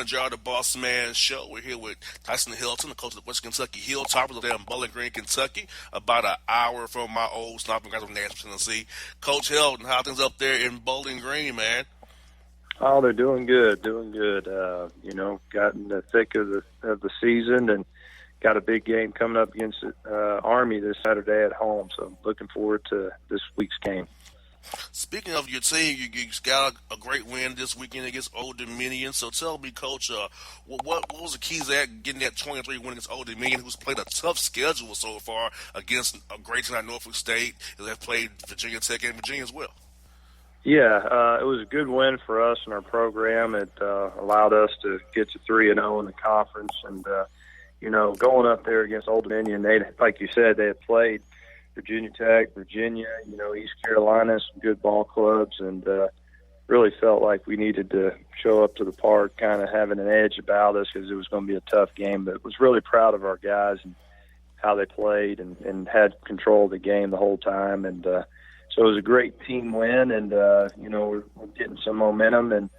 enjoy the Bossman show. We're here with Tyson Hilton, the coach of the West Kentucky Hilltoppers up there in Bowling Green, Kentucky, about an hour from my old stomping grounds of Nashville, Tennessee. Coach Hilton, how are things up there in Bowling Green, man? Oh, they're doing good, doing good. Got in the thick of the season and got a big game coming up against Army this Saturday at home. So I'm looking forward to this week's game. Speaking of your team, you got a great win this weekend against Old Dominion. So tell me, Coach, what was the keys to that, getting that 23 win against Old Dominion, who's played a tough schedule so far against a great team like Norfolk State, who have played Virginia Tech and Virginia as well? Yeah, it was a good win for us in our program. It allowed us to get to 3-0 in the conference. And, going up there against Old Dominion, like you said, they had played Virginia Tech, Virginia, East Carolina, some good ball clubs, and really felt like we needed to show up to the park kind of having an edge about us because it was going to be a tough game. But was really proud of our guys and how they played and had control of the game the whole time. And so it was a great team win, and, we're getting some momentum, and,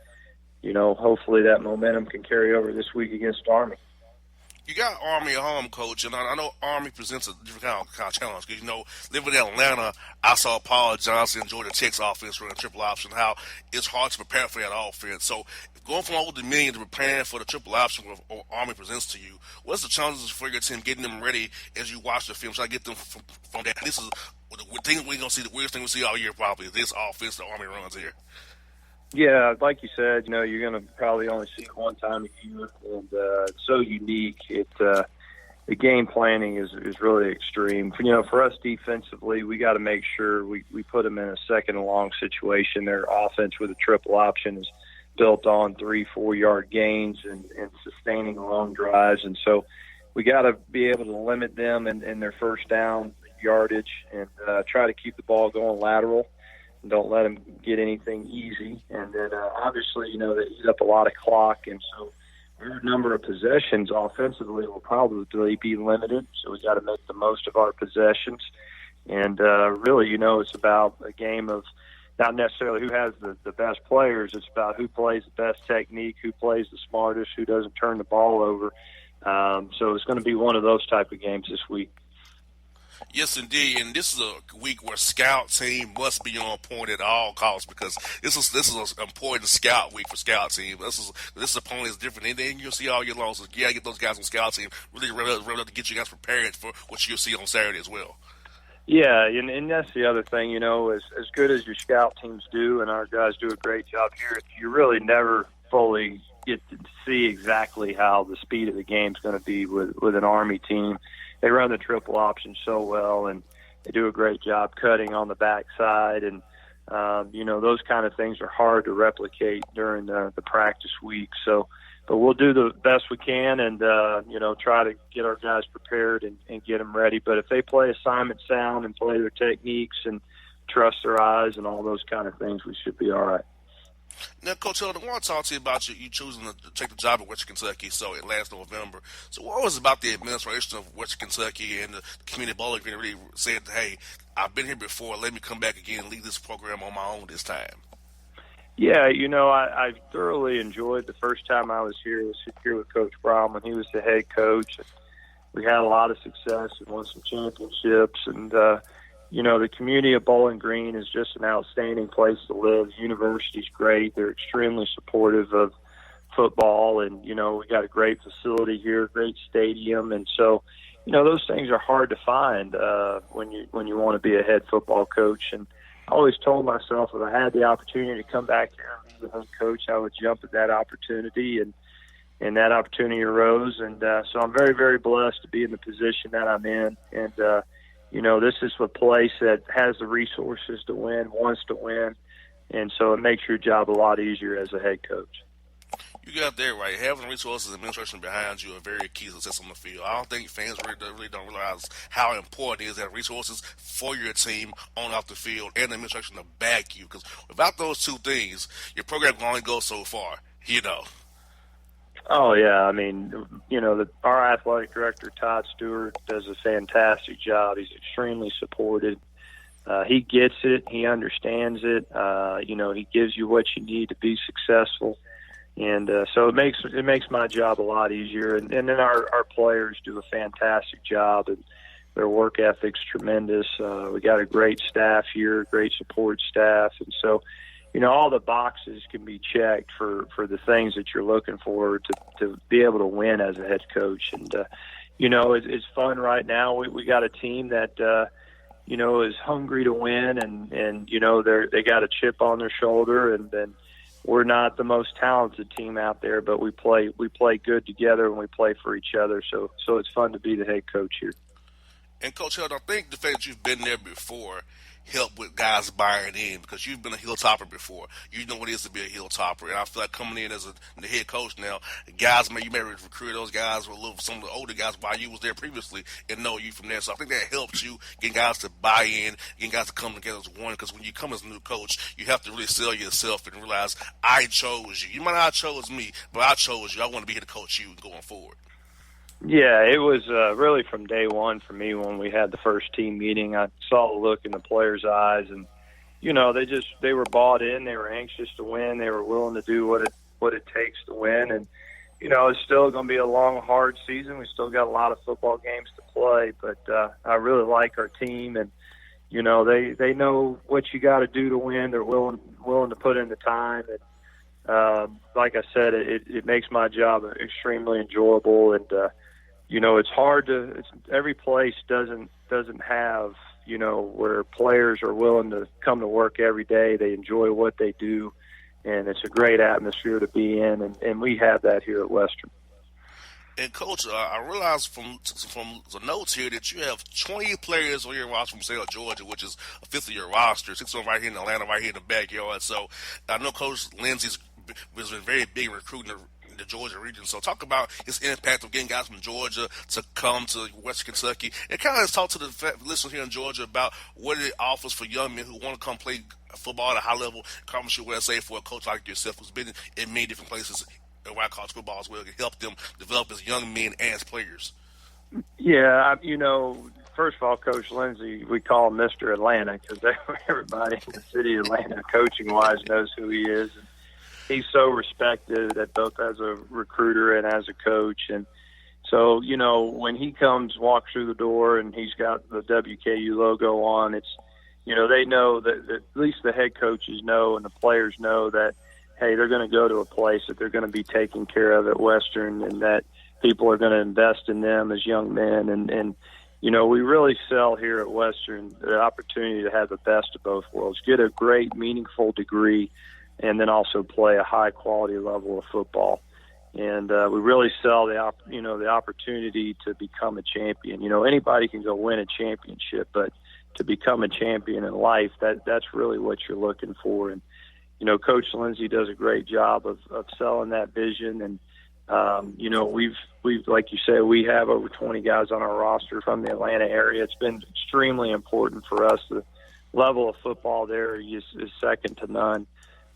hopefully that momentum can carry over this week against Army. You got Army at home, Coach, and I know Army presents a different kind of challenge because, living in Atlanta, I saw Paul Johnson and Georgia Tech's offense running triple option, how it's hard to prepare for that offense. So going from Old Dominion to preparing for the triple option what Army presents to you, what's the challenges for your team getting them ready as you watch the film, try to get them from that? This is the thing we're going to see, the weirdest thing we see all year probably, this offense that Army runs here. Yeah, like you said, you're going to probably only see it one time a year, and it's so unique. The game planning is really extreme. For us defensively, we got to make sure we put them in a second and long situation. Their offense with a triple option is built on 3-4 yard gains and sustaining long drives, and so we got to be able to limit them in their first down yardage and try to keep the ball going lateral. Don't let them get anything easy. And then, obviously, they eat up a lot of clock. And so our number of possessions offensively will probably be limited. So we got to make the most of our possessions. And really, it's about a game of not necessarily who has the best players. It's about who plays the best technique, who plays the smartest, who doesn't turn the ball over. So it's going to be one of those type of games this week. Yes, indeed, and this is a week where scout team must be on point at all costs because this is an important scout week for scout team. This opponent is different. Anything you'll see all year long, so you got to get those guys on scout team really up to get you guys prepared for what you'll see on Saturday as well. Yeah, and that's the other thing, as good as your scout teams do, and our guys do a great job here, you really never fully get to see exactly how the speed of the game is going to be with an Army team. They run the triple option so well, and they do a great job cutting on the backside. And, those kind of things are hard to replicate during the practice week. So, but we'll do the best we can and, try to get our guys prepared and get them ready. But if they play assignment sound and play their techniques and trust their eyes and all those kind of things, we should be all right. Now, Coach Hilton, I want to talk to you about you choosing to take the job at Western Kentucky last November. So what was it about the administration of Western Kentucky and the community bowling green that really said, hey, I've been here before, let me come back again and lead this program on my own this time? Yeah, I thoroughly enjoyed the first time I was here with Coach Brown when he was the head coach. We had a lot of success and won some championships, and the community of Bowling Green is just an outstanding place to live. The university's great. They're extremely supportive of football, and, we got a great facility here, great stadium. And so, those things are hard to find when you want to be a head football coach. And I always told myself if I had the opportunity to come back here and be the head coach, I would jump at that opportunity, and that opportunity arose. And so I'm very, very blessed to be in the position that I'm in. And, this is a place that has the resources to win, wants to win, and so it makes your job a lot easier as a head coach. You got that right. Having the resources and administration behind you are very key to success on the field. I don't think fans really don't realize how important it is to have resources for your team on off the field and the administration to back you, because without those two things, your program can only go so far, Oh, yeah. I mean, our athletic director, Todd Stewart, does a fantastic job. He's extremely supported. He gets it. He understands it. He gives you what you need to be successful. And so it makes my job a lot easier. And then our players do a fantastic job, and their work ethic's tremendous. We got a great staff here, great support staff, and so all the boxes can be checked for the things that you're looking for to be able to win as a head coach. And it's fun right now. We got a team that is hungry to win, and they got a chip on their shoulder, and then we're not the most talented team out there, but we play good together and we play for each other. So it's fun to be the head coach here. And Coach Held, I think the fact that you've been there before helped with guys buying in, because you've been a hilltopper before. You know what it is to be a hilltopper. And I feel like coming in as the head coach now, guys, you may recruit those guys, some of the older guys while you was there previously, and know you from there. So I think that helps you getting guys to buy in, getting guys to come together as one. Because when you come as a new coach, you have to really sell yourself and realize, I chose you. You might not have chose me, but I chose you. I want to be here to coach you going forward. Yeah, it was really from day one for me when we had the first team meeting. I saw the look in the players' eyes, and they were bought in. They were anxious to win. They were willing to do what it takes to win. And it's still going to be a long, hard season. We still got a lot of football games to play, but I really like our team, and they know what you got to do to win. They're willing to put in the time, and like I said, it makes my job extremely enjoyable. And it's hard to. Every place doesn't have where players are willing to come to work every day. They enjoy what they do, and it's a great atmosphere to be in. And we have that here at Western. And Coach, I realized from the notes here that you have 20 players on your roster from state of Georgia, which is a fifth of your roster. 6 of them right here in Atlanta, right here in the backyard. So I know Coach Lindsey's been very big recruiting the Georgia region. So talk about his impact of getting guys from Georgia to come to Western Kentucky, and kind of talk to the listeners here in Georgia about what it offers for young men who want to come play football at a high level. Conference USA for a coach like yourself who's been in many different places around college football as well, to help them develop as young men and as players. Yeah, first of all, Coach Lindsey, we call him Mr. Atlanta because everybody in the city of Atlanta, coaching-wise, knows who he is. And he's so respected at both as a recruiter and as a coach. And so, when he walks through the door and he's got the WKU logo on, it's, they know that at least the head coaches know and the players know that, hey, they're going to go to a place that they're going to be taken care of at Western, and that people are going to invest in them as young men. And we really sell here at Western the opportunity to have the best of both worlds, get a great, meaningful degree, and then also play a high-quality level of football. And we really sell the opportunity to become a champion. Anybody can go win a championship, but to become a champion in life, that's really what you're looking for. And Coach Lindsey does a great job of selling that vision. And, we've, like you said, we have over 20 guys on our roster from the Atlanta area. It's been extremely important for us. The level of football there is second to none.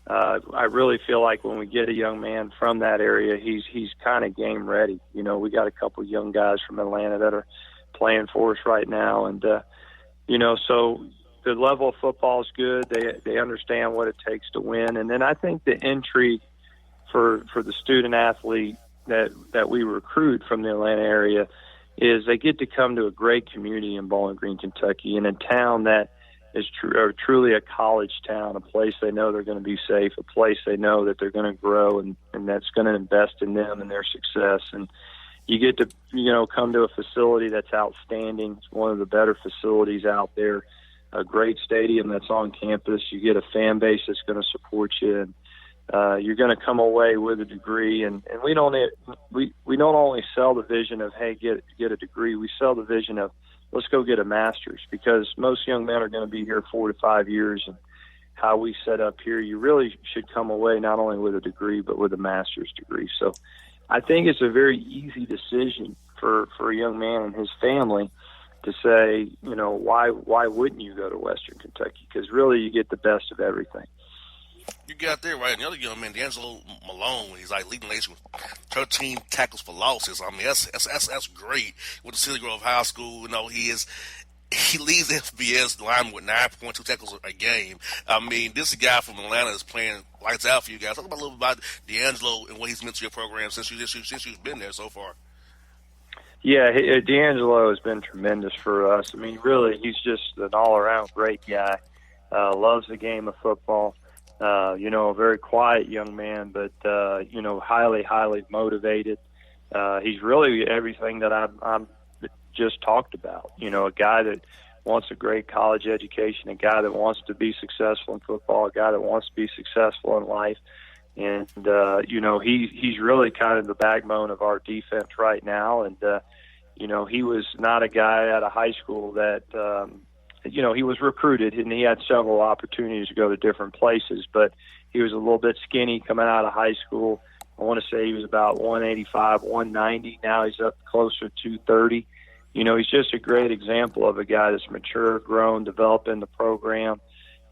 I really feel like when we get a young man from that area, he's kind of game ready. We got a couple young guys from Atlanta that are playing for us right now. And, so the level of football is good. They understand what it takes to win. And then I think the intrigue for the student athlete that we recruit from the Atlanta area is they get to come to a great community in Bowling Green, Kentucky, in a town that is truly a college town, a place they know they're going to be safe, a place they know that they're going to grow and that's going to invest in them and their success. And you get to, come to a facility that's outstanding. It's one of the better facilities out there, a great stadium that's on campus. You get a fan base that's going to support you, and you're going to come away with a degree. And we don't only sell the vision of, hey, get a degree. We sell the vision of, let's go get a master's, because most young men are going to be here 4 to 5 years. And how we set up here, you really should come away not only with a degree, but with a master's degree. So I think it's a very easy decision for a young man and his family to say, why wouldn't you go to Western Kentucky? Because really you get the best of everything. You got there right. And the other young man, D'Angelo Malone, he's like leading the nation with 13 tackles for losses. I mean, that's great. With the City Grove High School, he is he leads FBS line with 9.2 tackles a game. I mean, this guy from Atlanta is playing lights out for you guys. Talk about a little bit about D'Angelo and what he's meant to your program since you've been there so far. Yeah, D'Angelo has been tremendous for us. I mean, really, he's just an all-around great guy. Loves the game of football. A very quiet young man, but highly, highly motivated. He's really everything that I'm just talked about. A guy that wants a great college education, a guy that wants to be successful in football, a guy that wants to be successful in life. And, he's really kind of the backbone of our defense right now. And, he was not a guy at a high school that, he was recruited and he had several opportunities to go to different places, but he was a little bit skinny coming out of high school. I want to say he was about 185, 190. Now he's up closer to 230. He's just a great example of a guy that's mature, grown, developed in the program,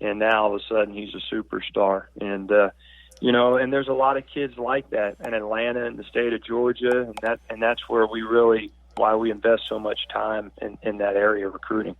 and now all of a sudden he's a superstar. And, and there's a lot of kids like that in Atlanta and the state of Georgia, and that's where why we invest so much time in that area recruiting.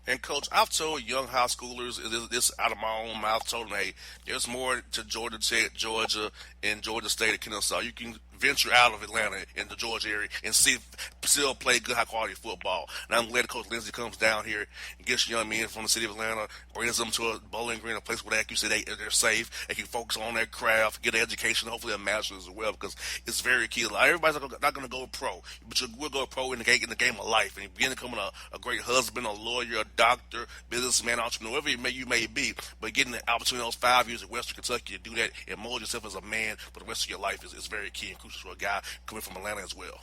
And, Coach, I've told young high schoolers, this out of my own mouth, told them, hey, there's more to Georgia Tech, Georgia, and Georgia State and Kennesaw. You can venture out of Atlanta in the Georgia area and still play good, high-quality football. And I'm glad Coach Lindsey comes down here and gets young men from the city of Atlanta, brings them to a Bowling Green, a place where, like you said, they're safe. They can focus on their craft, get an education, hopefully a master's as well, because it's very key. Like, everybody's not going to go pro, but you will go pro in the game of life. And you begin becoming a great husband, a lawyer, a doctor, businessman, entrepreneur, whatever you may be. But getting the opportunity those 5 years at Western Kentucky to do that and mold yourself as a man for the rest of your life is very key and crucial for a guy coming from Atlanta as well.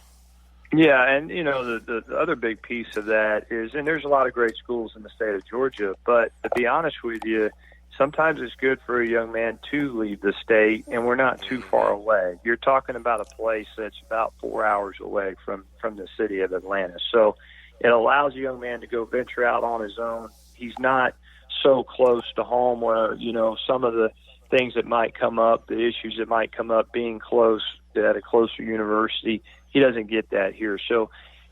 Yeah, and the other big piece of that is, and there's a lot of great schools in the state of Georgia, but to be honest with you, sometimes it's good for a young man to leave the state, and we're not too far away. You're talking about a place that's about 4 hours away from the city of Atlanta. So it allows a young man to go venture out on his own. He's not so close to home where, some of the things that might come up, the issues that might come up being close at a closer university. He doesn't get that here. So,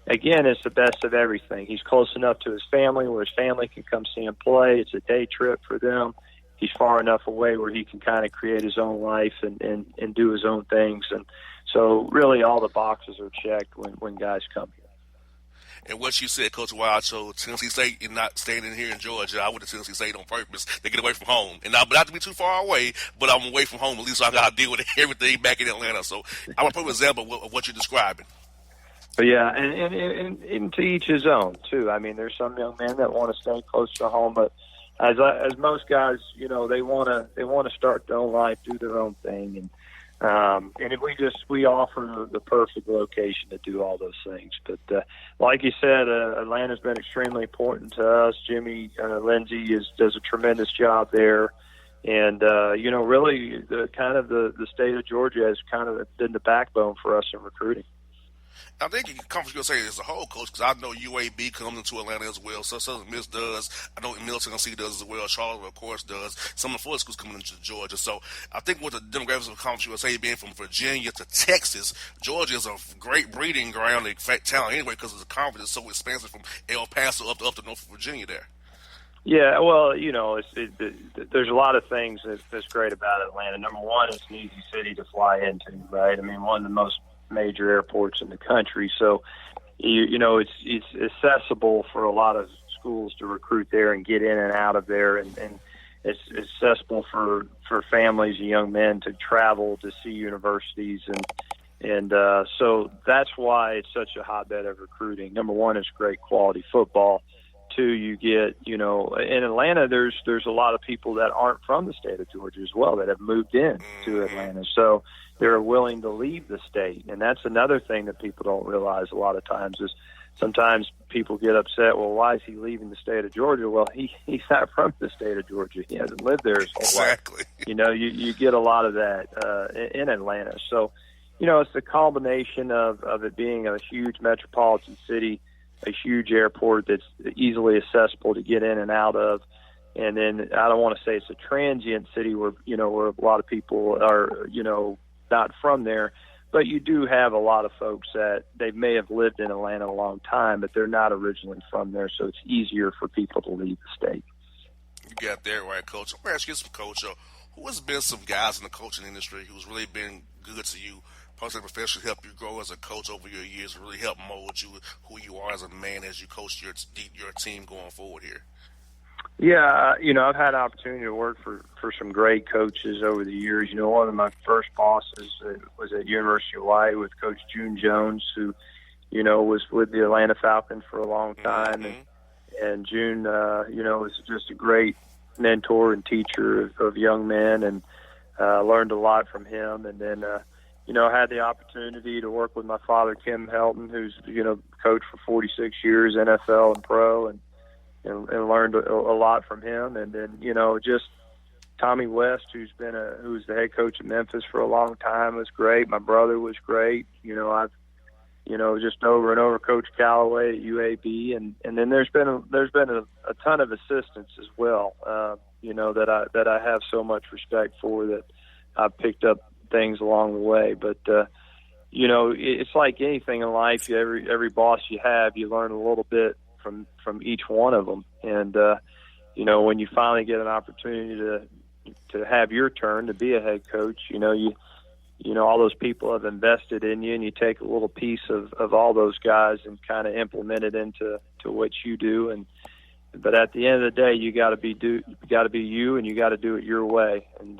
again, it's the best of everything. He's close enough to his family where his family can come see him play. It's a day trip for them. He's far enough away where he can kind of create his own life and do his own things. And so really all the boxes are checked when guys come here. And what you said, Coach Wild, so Tennessee State, you're not staying in here in Georgia. I went to Tennessee State on purpose to get away from home. And but not to be too far away, but I'm away from home. At least I got to deal with everything back in Atlanta. So I'm a perfect example of what you're describing. But yeah, and to each his own, too. I mean, there's some young men that want to stay close to home, but as most guys, they want to start their own life, do their own thing. And if we offer the perfect location to do all those things. But like you said, Atlanta's been extremely important to us. Jimmy Lindsey does a tremendous job there, and really the state of Georgia has kind of been the backbone for us in recruiting. I think you can comfortably say as a whole, Coach, because I know UAB comes into Atlanta as well. So Southern Miss does. I know Middle Tennessee does as well. Charlotte, of course, does. Some of the Florida schools coming into Georgia. So I think with the demographics of Conference USA being from Virginia to Texas, Georgia is a great breeding ground of talent anyway because the conference is so expansive from El Paso up to North Virginia there. Yeah, well, there's a lot of things that's great about Atlanta. Number one, it's an easy city to fly into, right? I mean, one of the most major airports in the country, so it's accessible for a lot of schools to recruit there and get in and out of there, and it's accessible for families and young men to travel to see universities, and so that's why it's such a hotbed of recruiting. Number one, it's great quality football. Two, you get, in Atlanta, there's a lot of people that aren't from the state of Georgia as well that have moved in to Atlanta. So they're willing to leave the state. And that's another thing that people don't realize a lot of times is sometimes people get upset, well, why is he leaving the state of Georgia? Well, he's not from the state of Georgia. He hasn't lived there his whole life. Exactly. You get a lot of that in Atlanta. So, it's the combination of it being a huge metropolitan city, a huge airport that's easily accessible to get in and out of. And then I don't want to say it's a transient city where a lot of people are, not from there, but you do have a lot of folks that they may have lived in Atlanta a long time, but they're not originally from there, so it's easier for people to leave the state. You got that right, Coach. I'm going to ask you some, Coach. Who has been some guys in the coaching industry who's really been good to you, personally, professionally, help you grow as a coach over your years, really help mold you who you are as a man as you coach your team going forward here? Yeah, I've had an opportunity to work for some great coaches over the years. One of my first bosses was at University of Hawaii with Coach June Jones, who, was with the Atlanta Falcons for a long time. Mm-hmm. And June, was just a great mentor and teacher of young men, and learned a lot from him. And then, I had the opportunity to work with my father, Kim Helton, who's, coached for 46 years, NFL and pro, and learned a lot from him. And then, just Tommy West, who's the head coach of Memphis for a long time, was great. My brother was great. I've, just over and over coached Callaway at UAB, and then there's been a ton of assistants as well. That I have so much respect for, that I've picked up things along the way. But it's like anything in life. Every boss you have, you learn a little bit from each one of them. And, when you finally get an opportunity to have your turn to be a head coach, all those people have invested in you, and you take a little piece of all those guys and kind of implement it into what you do. But at the end of the day, you got to be you, and you got to do it your way. And,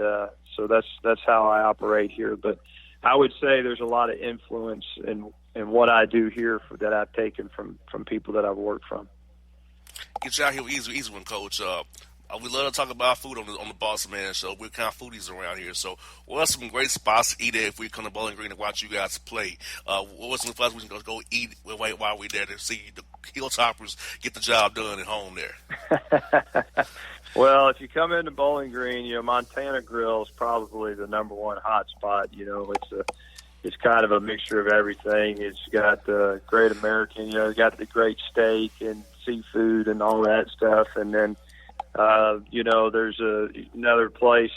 so that's how I operate here. But I would say there's a lot of influence in what I do here that I've taken from people that I've worked from. Get you out here easy one, Coach. We love to talk about food on the Bossman show. We're kind of foodies around here. So what are some great spots to eat at if we come to Bowling Green to watch you guys play? What's some spots we can go eat while we're there to see the Hilltoppers get the job done at home there? Well, if you come into Bowling Green, Montana Grill is probably the number one hot spot. It's kind of a mixture of everything. It's got the great American, it's got the great steak and seafood and all that stuff. And then, there's another place,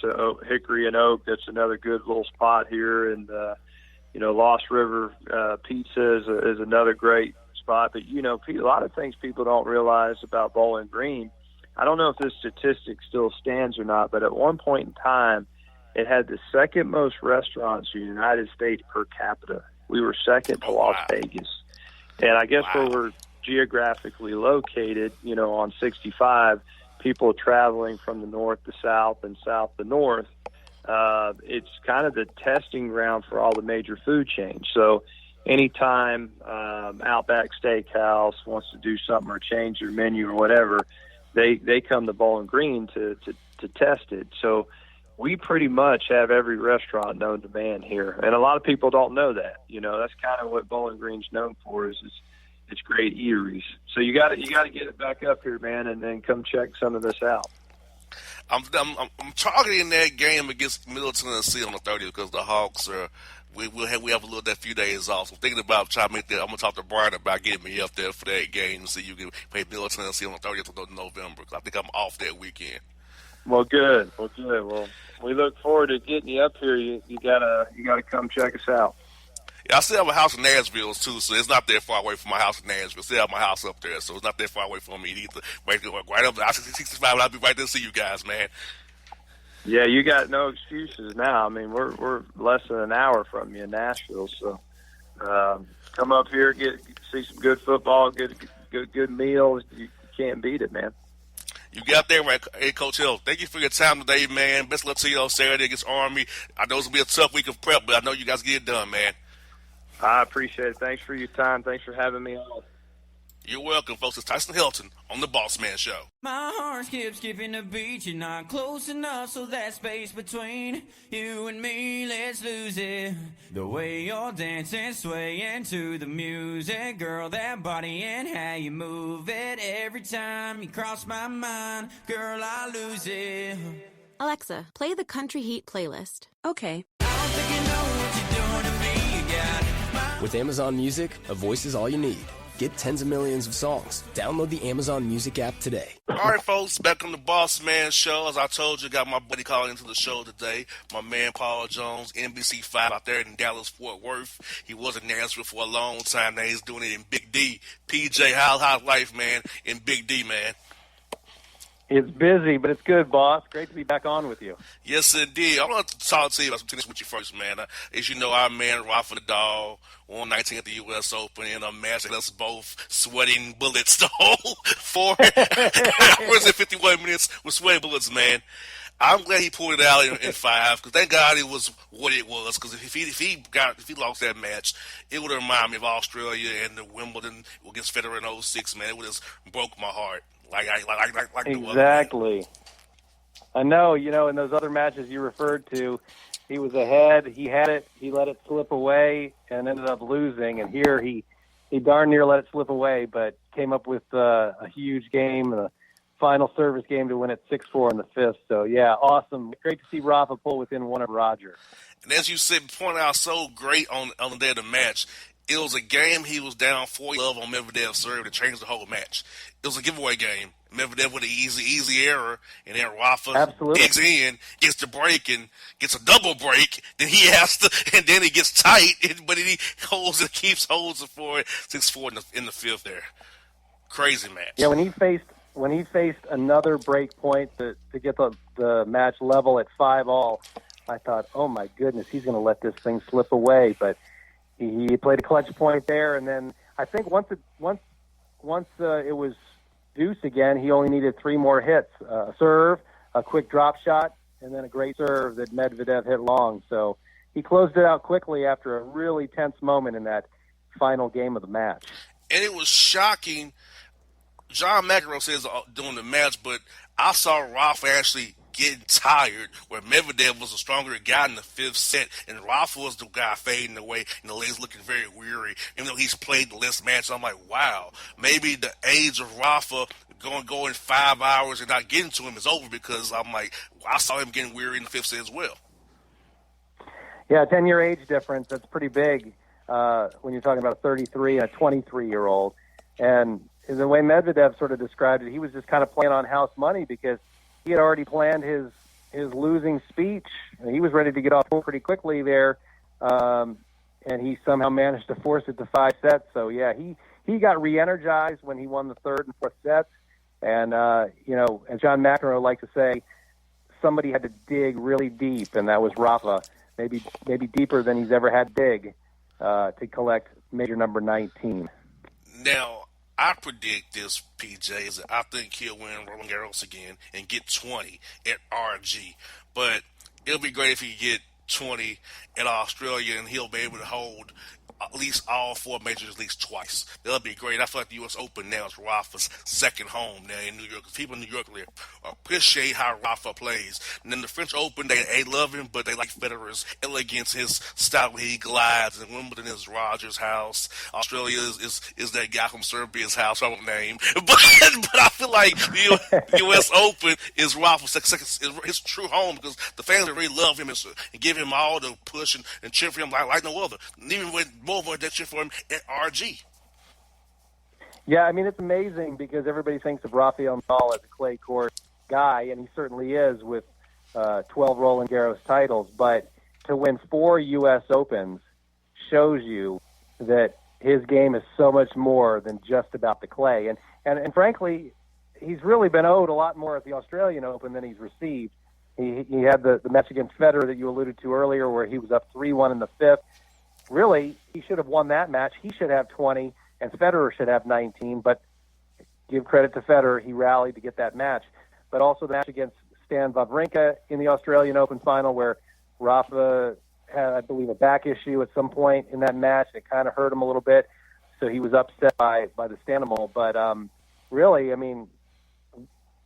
Hickory and Oak. That's another good little spot here. And, Lost River Pizza is another great spot. But, a lot of things people don't realize about Bowling Green. I don't know if this statistic still stands or not, but at one point in time, it had the second most restaurants in the United States per capita. We were second to Las Vegas. And I guess where we're geographically located, on 65, people traveling from the north to south and south to north, it's kind of the testing ground for all the major food chains. So anytime Outback Steakhouse wants to do something or change their menu or whatever, they come to Bowling Green to test it. So we pretty much have every restaurant known to man here, and a lot of people don't know that. That's kind of what Bowling Green's known for, is it's great eateries. So you got to get it back up here, man, and then come check some of this out. I'm targeting that game against Middle Tennessee on the 30th because the Hawks are. We have a few days off. So thinking about trying to make that. I'm gonna talk to Brian about getting me up there for that game, so you can play Middle Tennessee on the 30th of November. Cause I think I'm off that weekend. Well, good. Well, we look forward to getting you up here. You gotta come check us out. Yeah, I still have a house in Nashville too, so it's not that far away from my house in Nashville. Still have my house up there, so it's not that far away from me either. Right up I-65, I'll be right there to see you guys, man. Yeah, you got no excuses now. I mean, we're less than an hour from you in Nashville, so come up here, see some good football, good meals. You can't beat it, man. You got that right. Hey, Coach Hill, thank you for your time today, man. Best of luck to you on Saturday against Army. I know it's going to be a tough week of prep, but I know you guys get it done, man. I appreciate it. Thanks for your time. Thanks for having me on. You're welcome, folks. It's Tyson Hilton on The Bossman Show. My heart skips skipping the beat. You're not close enough, so that space between you and me, let's lose it. The way you're dancing, swaying to the music. Girl, that body and how you move it. Every time you cross my mind, girl, I lose it. Alexa, play the Country Heat playlist. Okay. I don't think you know what you're doing to me. You got With Amazon Music, a voice is all you need. Get tens of millions of songs. Download the Amazon Music app today. All right, folks, back on the Bossman show. As I told you, got my buddy calling into the show today. My man Paul Jones, NBC5 out there in Dallas, Fort Worth. He was in Nashville for a long time. Now he's doing it in Big D. PJ, how's life, man, in Big D, man? It's busy, but it's good, boss. Great to be back on with you. Yes, indeed. I want to talk to you about some tennis with you first, man. As you know, our man Rafa Nadal won 19 at the U.S. Open in a match that us both sweating bullets the whole 4 hours and 51 minutes with sweating bullets, man. I'm glad he pulled it out in 5 because thank God it was what it was. Because if he lost that match, it would remind me of Australia and the Wimbledon against Federer in 06, man. It would have broke my heart. Like exactly. I know, in those other matches you referred to, he was ahead, he had it, he let it slip away, and ended up losing. And here he darn near let it slip away, but came up with a huge game, a final service game to win it 6-4 in the fifth. So, yeah, awesome. Great to see Rafa pull within one of Roger. And as you said, pointed out so great on the day of the match, it was a game he was down 4-love on Medvedev's serve to change the whole match. It was a giveaway game. Medvedev with an easy error, and then Rafa digs in, gets the break, and gets a double break. Then he has to, and then it gets tight, but he holds it, keeps holds it for it 6-4 in the fifth there. Crazy match. Yeah, when he faced another break point to get the match level at 5-all, I thought, oh my goodness, he's going to let this thing slip away, but he played a clutch point there, and then I think once it was deuce again, he only needed 3 more hits: a serve, a quick drop shot, and then a great serve that Medvedev hit long. So he closed it out quickly after a really tense moment in that final game of the match. And it was shocking. John McEnroe says during the match, but I saw Rafa actually getting tired, where Medvedev was a stronger guy in the fifth set, and Rafa was the guy fading away, and the legs looking very weary, even though he's played the less match. I'm like, wow, maybe the age of Rafa going 5 hours and not getting to him is over, because I'm like, I saw him getting weary in the fifth set as well. Yeah, 10-year age difference, that's pretty big when you're talking about a 33 and a 23-year-old. And the way Medvedev sort of described it, he was just kind of playing on house money because he had already planned his losing speech. He was ready to get off pretty quickly there, and he somehow managed to force it to 5 sets. So, yeah, he got re-energized when he won the third and fourth sets. And, as John McEnroe liked to say, somebody had to dig really deep, and that was Rafa, maybe deeper than he's ever had to dig to collect major number 19. Now, I predict this, PJ, is that I think he'll win Roland Garros again and get 20 at RG. But it'll be great if he get 20 at Australia, and he'll be able to hold at least all 4 majors at least twice. That'll be great. I feel like the U.S. Open now is Rafa's second home now in New York. People in New York appreciate how Rafa plays. And then the French Open, they love him, but they like Federer's elegance, his style when he glides. And Wimbledon is Roger's house. Australia is that guy from Serbia's house, I won't name. But I feel like the U.S. Open is Rafa's his true home, because the fans really love him and give him all the push and cheer for him like no other. And even with more that cheer for him at RG. Yeah, I mean, it's amazing because everybody thinks of Rafael Nadal as a clay court guy, and he certainly is with 12 Roland Garros titles. But to win 4 U.S. Opens shows you that his game is so much more than just about the clay. And frankly, he's really been owed a lot more at the Australian Open than he's received. He had the match against Federer that you alluded to earlier, where he was up 3-1 in the fifth. Really, he should have won that match. He should have 20, and Federer should have 19. But give credit to Federer, he rallied to get that match. But also the match against Stan Wawrinka in the Australian Open final, where Rafa had, I believe, a back issue at some point in that match. It kind of hurt him a little bit, so he was upset by the Stanimal. But really, I mean,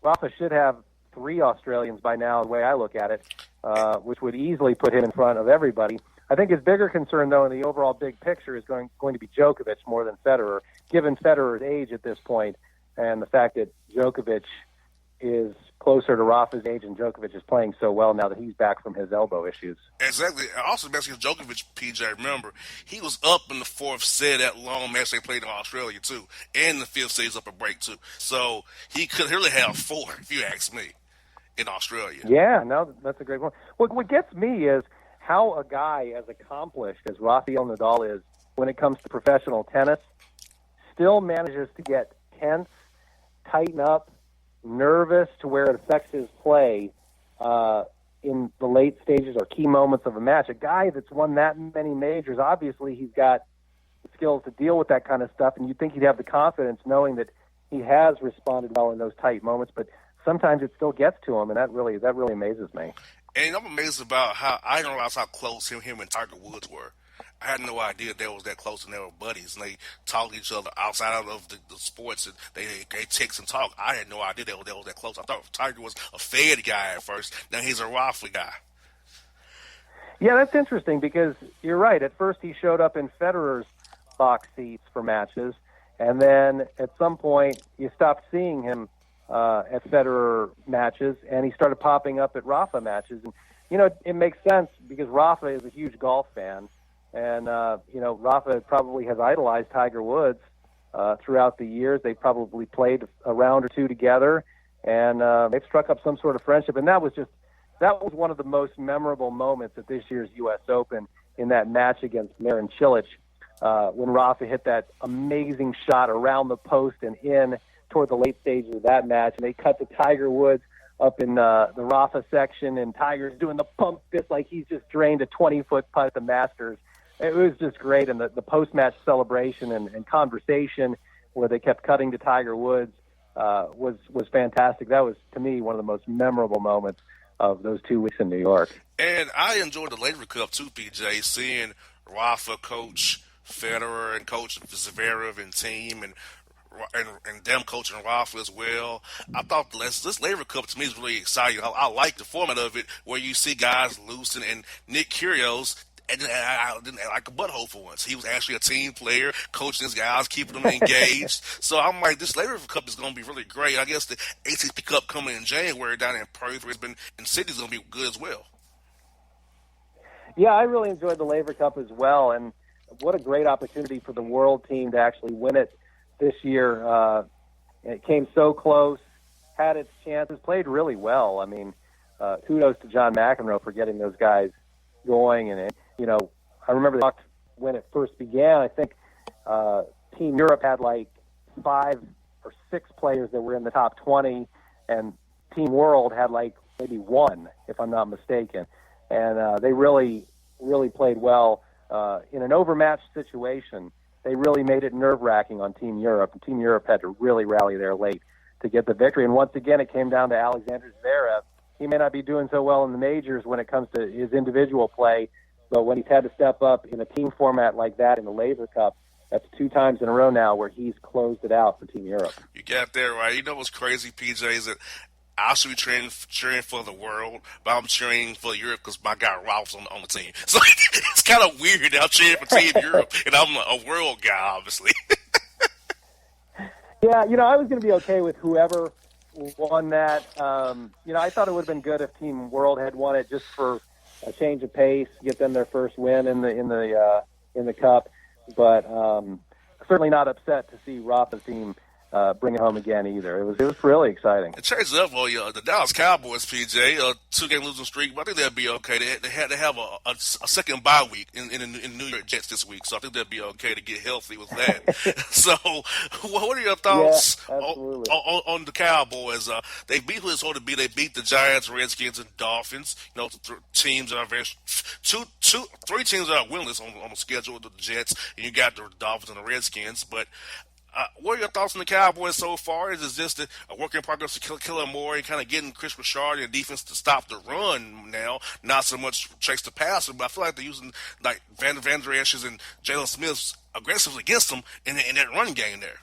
Rafa should have 3 Australians by now, the way I look at it, which would easily put him in front of everybody. I think his bigger concern, though, in the overall big picture is going to be Djokovic more than Federer, given Federer's age at this point and the fact that Djokovic is closer to Rafa's age, and Djokovic is playing so well now that he's back from his elbow issues. Exactly. Also, basically, Djokovic, PJ, remember, he was up in the fourth set that long match they played in Australia, too. And the fifth set, he's up a break, too. So he could really have four, if you ask me, in Australia. Yeah, no, that's a great one. What gets me is how a guy as accomplished as Rafael Nadal is when it comes to professional tennis still manages to get tense, tighten up, nervous to where it affects his play in the late stages or key moments of a match. A guy that's won that many majors, obviously he's got the skills to deal with that kind of stuff, and you'd think he'd have the confidence knowing that he has responded well in those tight moments, but sometimes it still gets to him, and that really amazes me. And I'm amazed about how I didn't realize how close him and Tiger Woods were. I had no idea they was that close and they were buddies and they talk to each other outside of the sports and they text and talk. I had no idea they was that close. I thought Tiger was a Fed guy at first. Now he's a Rafa guy. Yeah, that's interesting because you're right. At first he showed up in Federer's box seats for matches, and then at some point you stopped seeing him at Federer matches, and he started popping up at Rafa matches. And, you know, it makes sense because Rafa is a huge golf fan. And, you know, Rafa probably has idolized Tiger Woods throughout the years. They probably played a round or two together, and they've struck up some sort of friendship. And that was one of the most memorable moments at this year's U.S. Open in that match against Marin Cilic when Rafa hit that amazing shot around the post and in toward the late stages of that match. And they cut to Tiger Woods up in the Rafa section, and Tiger's doing the pump fist like he's just drained a 20-foot putt at the Masters. It was just great, and the post-match celebration and conversation where they kept cutting to Tiger Woods was fantastic. That was, to me, one of the most memorable moments of those 2 weeks in New York. And I enjoyed the Laver Cup too, PJ, seeing Rafa coach Federer and coach Zverev and team and them coaching Rafa as well. I thought this Laver Cup to me is really exciting. I like the format of it where you see guys losing, and Nick Kyrgios, and I didn't act like a butthole for once. He was actually a team player, coaching his guys, keeping them engaged. So I'm like, this Laver Cup is going to be really great. I guess the ATP Cup coming in January down in Perth, Brisbane, and Sydney is going to be good as well. Yeah, I really enjoyed the Laver Cup as well, and what a great opportunity for the world team to actually win it this year. It came so close, had its chances, played really well. I mean, kudos to John McEnroe for getting those guys going. And, you know, I remember when it first began, I think Team Europe had like 5 or 6 players that were in the top 20, and Team World had like maybe 1, if I'm not mistaken. And they really played well. In an overmatched situation, they really made it nerve-wracking on Team Europe, and Team Europe had to really rally there late to get the victory. And once again, it came down to Alexander Zverev. He may not be doing so well in the majors when it comes to his individual play, but when he's had to step up in a team format like that in the Laver Cup, that's 2 times in a row now where he's closed it out for Team Europe. You got that right. You know what's crazy, PJ, is that I should be cheering for the world, but I'm cheering for Europe because my guy Ralph's on the team. So it's kind of weird that I'm cheering for Team Europe, and I'm a world guy, obviously. Yeah, you know, I was going to be okay with whoever won that. You know, I thought it would have been good if Team World had won it just for a change of pace, get them their first win in the Cup. But certainly not upset to see Rafa's team bring it home again either. It was really exciting. It changes up for you. The Dallas Cowboys, PJ, 2-game losing streak, but I think they'll be okay. They had to have a second bye week in New York Jets this week, so I think they'll be okay to get healthy with that. So, what are your thoughts on the Cowboys? They beat who it's supposed to be. They beat the Giants, Redskins, and Dolphins. You know, teams that are three teams that are winless on the schedule. The Jets, and you got the Dolphins and the Redskins, but. What are your thoughts on the Cowboys so far? Is it just a work in progress to kill more and kind of getting Chris Richard and defense to stop the run now, not so much chase the passer, but I feel like they're using like Van Der Esch's and Jalen Smith's aggressive against them in that run game there.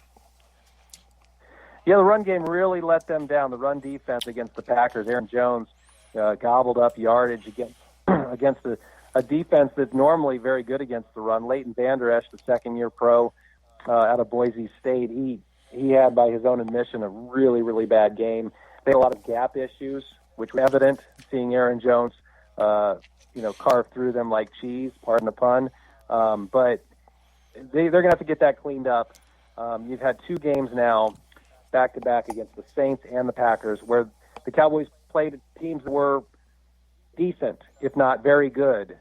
Yeah, the run game really let them down. The run defense against the Packers, Aaron Jones gobbled up yardage against a defense that's normally very good against the run. Leighton Van Der Esch, the second-year pro, out of Boise State, he had, by his own admission, a really, really bad game. They had a lot of gap issues, which were evident seeing Aaron Jones, carve through them like cheese, pardon the pun. But they're going to have to get that cleaned up. You've had 2 games now, back-to-back against the Saints and the Packers, where the Cowboys played teams that were decent, if not very good,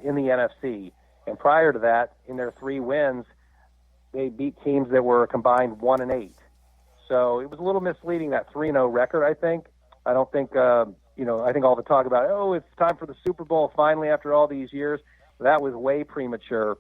in the NFC. And prior to that, in their 3 wins, they beat teams that were combined 1-8. So it was a little misleading, that 3-0 record, I think. I don't think, I think all the talk about, it's time for the Super Bowl finally after all these years, that was way premature.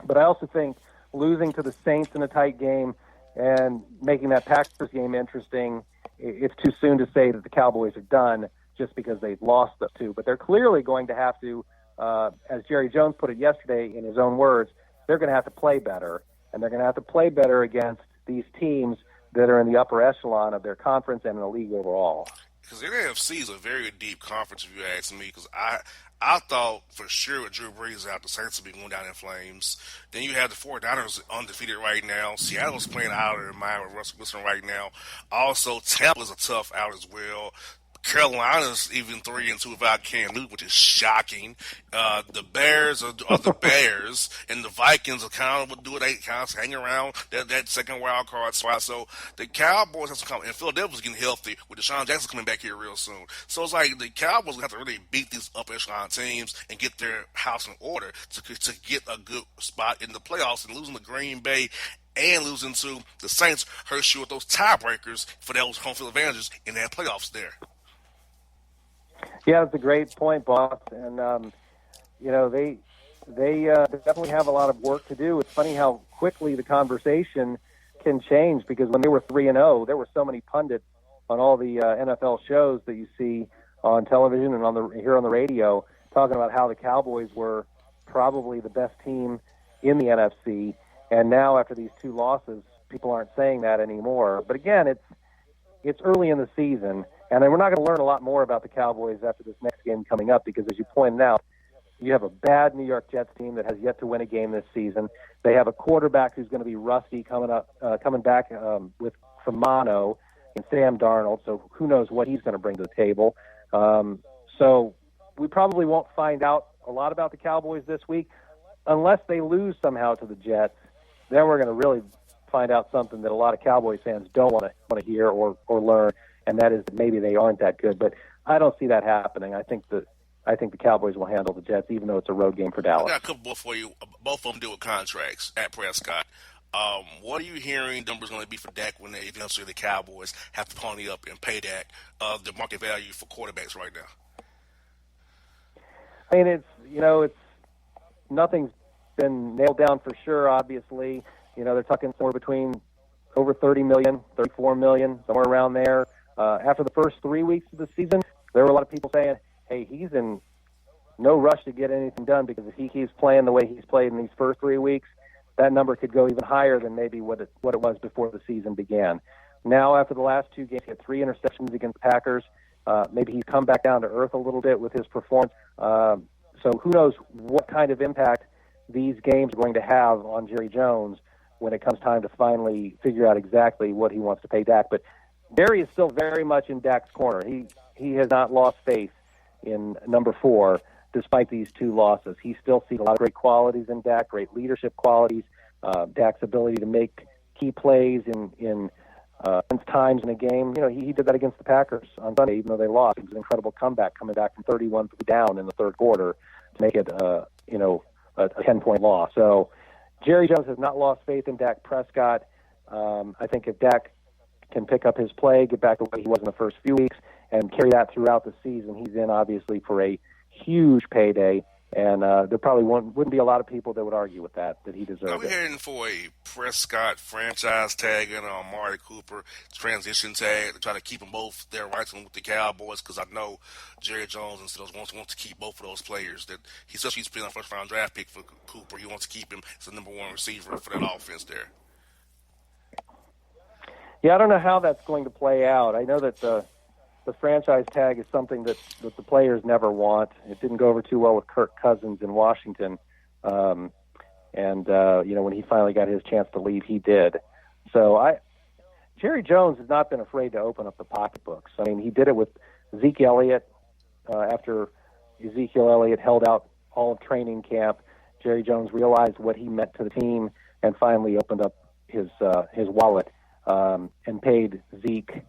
But I also think losing to the Saints in a tight game and making that Packers game interesting, it's too soon to say that the Cowboys are done just because they've lost the 2. But they're clearly going to have to, as Jerry Jones put it yesterday in his own words, they're going to have to play better. And they're going to have to play better against these teams that are in the upper echelon of their conference and in the league overall. Because the NFC is a very deep conference, if you ask me. Because I thought for sure with Drew Brees out, the Saints would be going down in flames. Then you have the 49ers undefeated right now. Seattle's playing out of their mind with Russell Wilson right now. Also, Tampa's a tough out as well. Carolina's even 3-2 without Cam Newton, which is shocking. The Bears are the Bears, and the Vikings are kind of do it. They kind of hang around that second wild card spot. So the Cowboys have to come, and Philadelphia's getting healthy with Deshaun Jackson coming back here real soon. So it's like the Cowboys have to really beat these upper echelon teams and get their house in order to get a good spot in the playoffs. And losing to Green Bay and losing to the Saints hurts you with those tiebreakers for those home field advantages in that playoffs there. Yeah, that's a great point, boss. And they definitely have a lot of work to do. It's funny how quickly the conversation can change, because when they were 3-0, there were so many pundits on all the NFL shows that you see on television and here on the radio talking about how the Cowboys were probably the best team in the NFC. And now after these 2 losses, people aren't saying that anymore. But again, it's early in the season. And then we're not going to learn a lot more about the Cowboys after this next game coming up, because as you pointed out, you have a bad New York Jets team that has yet to win a game this season. They have a quarterback who's going to be rusty coming back from mono in Sam Darnold. So who knows what he's going to bring to the table. So we probably won't find out a lot about the Cowboys this week unless they lose somehow to the Jets. Then we're going to really find out something that a lot of Cowboys fans don't want to hear or learn. And that is that maybe they aren't that good. But I don't see that happening. I think the Cowboys will handle the Jets, even though it's a road game for Dallas. I got a couple more for you. Both of them deal with contracts at Prescott. What are you hearing numbers going to be for Dak when eventually the Cowboys have to pony up and pay Dak the market value for quarterbacks right now? I mean, it's nothing's been nailed down for sure, obviously. They're talking somewhere between over $30 million, $34 million, somewhere around there. After the first 3 weeks of the season, there were a lot of people saying, hey, he's in no rush to get anything done, because if he keeps playing the way he's played in these first 3 weeks, that number could go even higher than maybe what it was before the season began. Now, after the last 2 games, he had 3 interceptions against the Packers. Maybe he's come back down to earth a little bit with his performance. So who knows what kind of impact these games are going to have on Jerry Jones when it comes time to finally figure out exactly what he wants to pay Dak. But Jerry is still very much in Dak's corner. He has not lost faith in number 4, despite these 2 losses. He still sees a lot of great qualities in Dak, great leadership qualities, Dak's ability to make key plays in times in a game. He did that against the Packers on Sunday, even though they lost. It was an incredible comeback, coming back from 31 down in the third quarter to make it, a 10-point loss. So Jerry Jones has not lost faith in Dak Prescott. I think if Dak can pick up his play, get back to the way he was in the first few weeks, and carry that throughout the season, he's in, obviously, for a huge payday. And there probably wouldn't be a lot of people that would argue with that he deserves it. We're heading for a Prescott franchise tag and a Amari Cooper transition tag to try to keep them both their rights with the Cowboys, because I know Jerry Jones and Steelers wants to keep both of those players. That he's been a first-round draft pick for Cooper. He wants to keep him as the number 1 receiver for that offense there. Yeah, I don't know how that's going to play out. I know that the franchise tag is something that the players never want. It didn't go over too well with Kirk Cousins in Washington. When he finally got his chance to leave, he did. So Jerry Jones has not been afraid to open up the pocketbooks. I mean, he did it with Zeke Elliott after Ezekiel Elliott held out all of training camp. Jerry Jones realized what he meant to the team and finally opened up his wallet and paid Zeke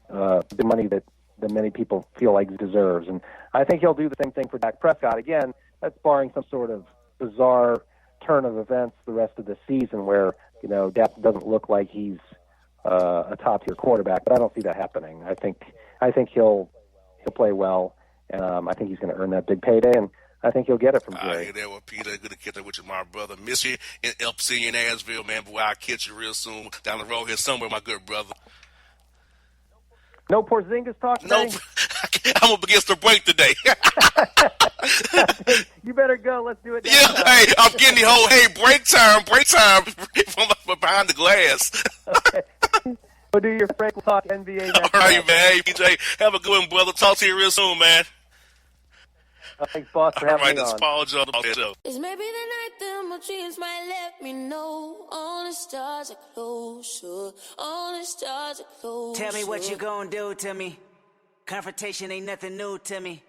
the money that many people feel like he deserves. And I think he'll do the same thing for Dak Prescott. Again, that's barring some sort of bizarre turn of events the rest of the season where, Dak doesn't look like he's a top-tier quarterback, but I don't see that happening. I think he'll play well, and I think he's going to earn that big payday, and I think he'll get it from Jerry. I hear that, well, Peter. Good to catch up with you, my brother. Miss you in LC in Asheville, man. Boy, I'll catch you real soon down the road here somewhere, my good brother. No Porzingis talk today? Nope. I'm up against the break today. You better go. Let's do it now. Yeah, hey, I'm getting the whole, break time from behind the glass. Okay. Go do your Frank. We'll talk NBA next All right, time. man. Hey, PJ, have a good one, brother. Talk to you real soon, man. Thanks, boss, for having me this on. Paul John. It's maybe the night that my dreams might let me know all the stars are closer, all the stars are closer. Tell me what you gonna do to me. Confrontation ain't nothing new to me.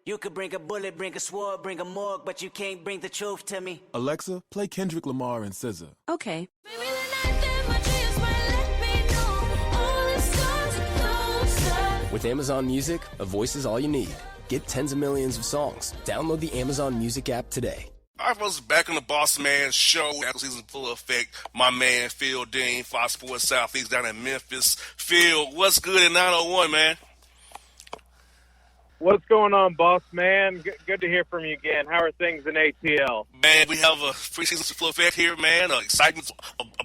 You could bring a bullet, bring a sword, bring a morgue, but you can't bring the truth to me. Alexa, play Kendrick Lamar and SZA. Okay. Maybe the night that my dreams might let me know all the stars are closer. With Amazon Music, a voice is all you need. Get tens of millions of songs. Download the Amazon Music app today. All right, folks, back on the Bossman show. After season full effect, my man Phil Dean, Fox Sports Southeast down in Memphis. Phil, what's good in 901, man? What's going on, boss man? Good to hear from you again. How are things in ATL? Man, we have a preseason full effect here, man. Excitement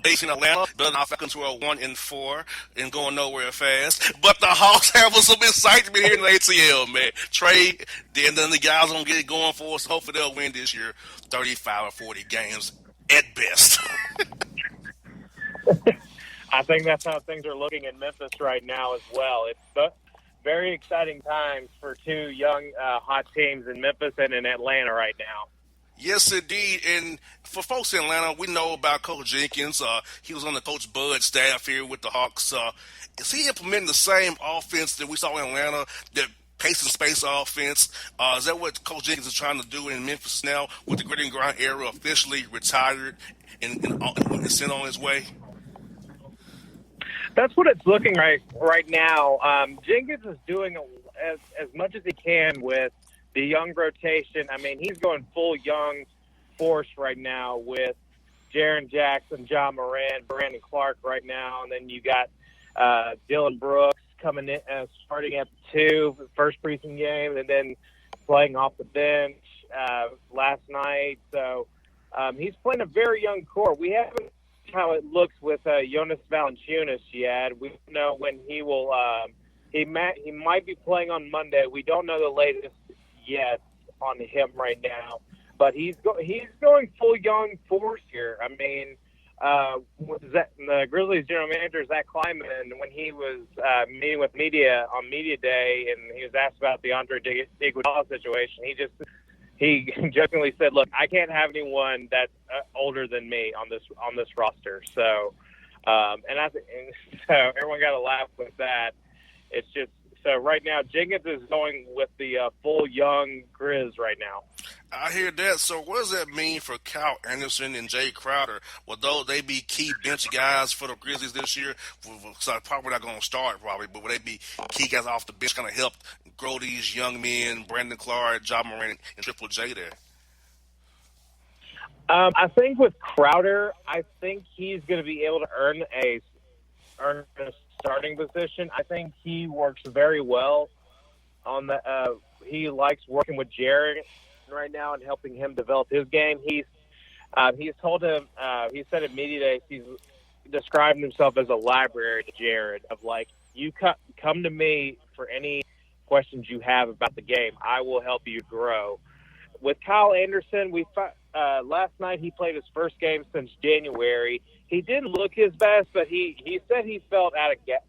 base in Atlanta. Building our Falcons to a 1-4 and going nowhere fast. But the Hawks have some excitement here in the ATL, man. Trey, then the guys don't get it going for us. Hopefully they'll win this year, 35 or 40 games at best. I think that's how things are looking in Memphis right now as well. It's very exciting times for two young, hot teams in Memphis and in Atlanta right now. Yes, indeed. And for folks in Atlanta, we know about Coach Jenkins. He was on the Coach Bud staff here with the Hawks. Is he implementing the same offense that we saw in Atlanta, that pace and space offense? Is that what Coach Jenkins is trying to do in Memphis now with the grit and grind era officially retired and sent on his way? That's what it's looking right now. Jenkins is doing as much as he can with the young rotation. I mean, he's going full young force right now with Jaren Jackson, John Moran, Brandon Clark right now, and then you got Dylan Brooks coming in, starting at 2 for the first preseason game, and then playing off the bench last night. So he's playing a very young core. We haven't how it looks with Jonas Valanciunas yet. We don't know when he will. He might be playing on Monday. We don't know the latest yet on him right now, but he's going full young force here. I mean, the Grizzlies general manager Zach Kleiman, when he was meeting with media on media day, and he was asked about the Andre Iguodala situation, he jokingly said, "Look, I can't have anyone that's older than me on this roster." So, and so everyone got to laugh with that. It's just so right now Jenkins is going with the full young Grizz right now. I hear that. So what does that mean for Kyle Anderson and Jay Crowder? Will they be key bench guys for the Grizzlies this year? So probably not going to start, but will they be key guys off the bench, kind of help grow these young men, Brandon Clark, John Moran, and Triple J there? I think with Crowder, I think he's going to be able to earn a starting position. I think he works very well on the. He likes working with Jared right now and helping him develop his game. He's told him. He said at media days he's described himself as a library to Jared of like, you come to me for any questions you have about the game. I will help you grow. With Kyle Anderson, last night he played his first game since January. He didn't look his best, but he said he felt out of gas.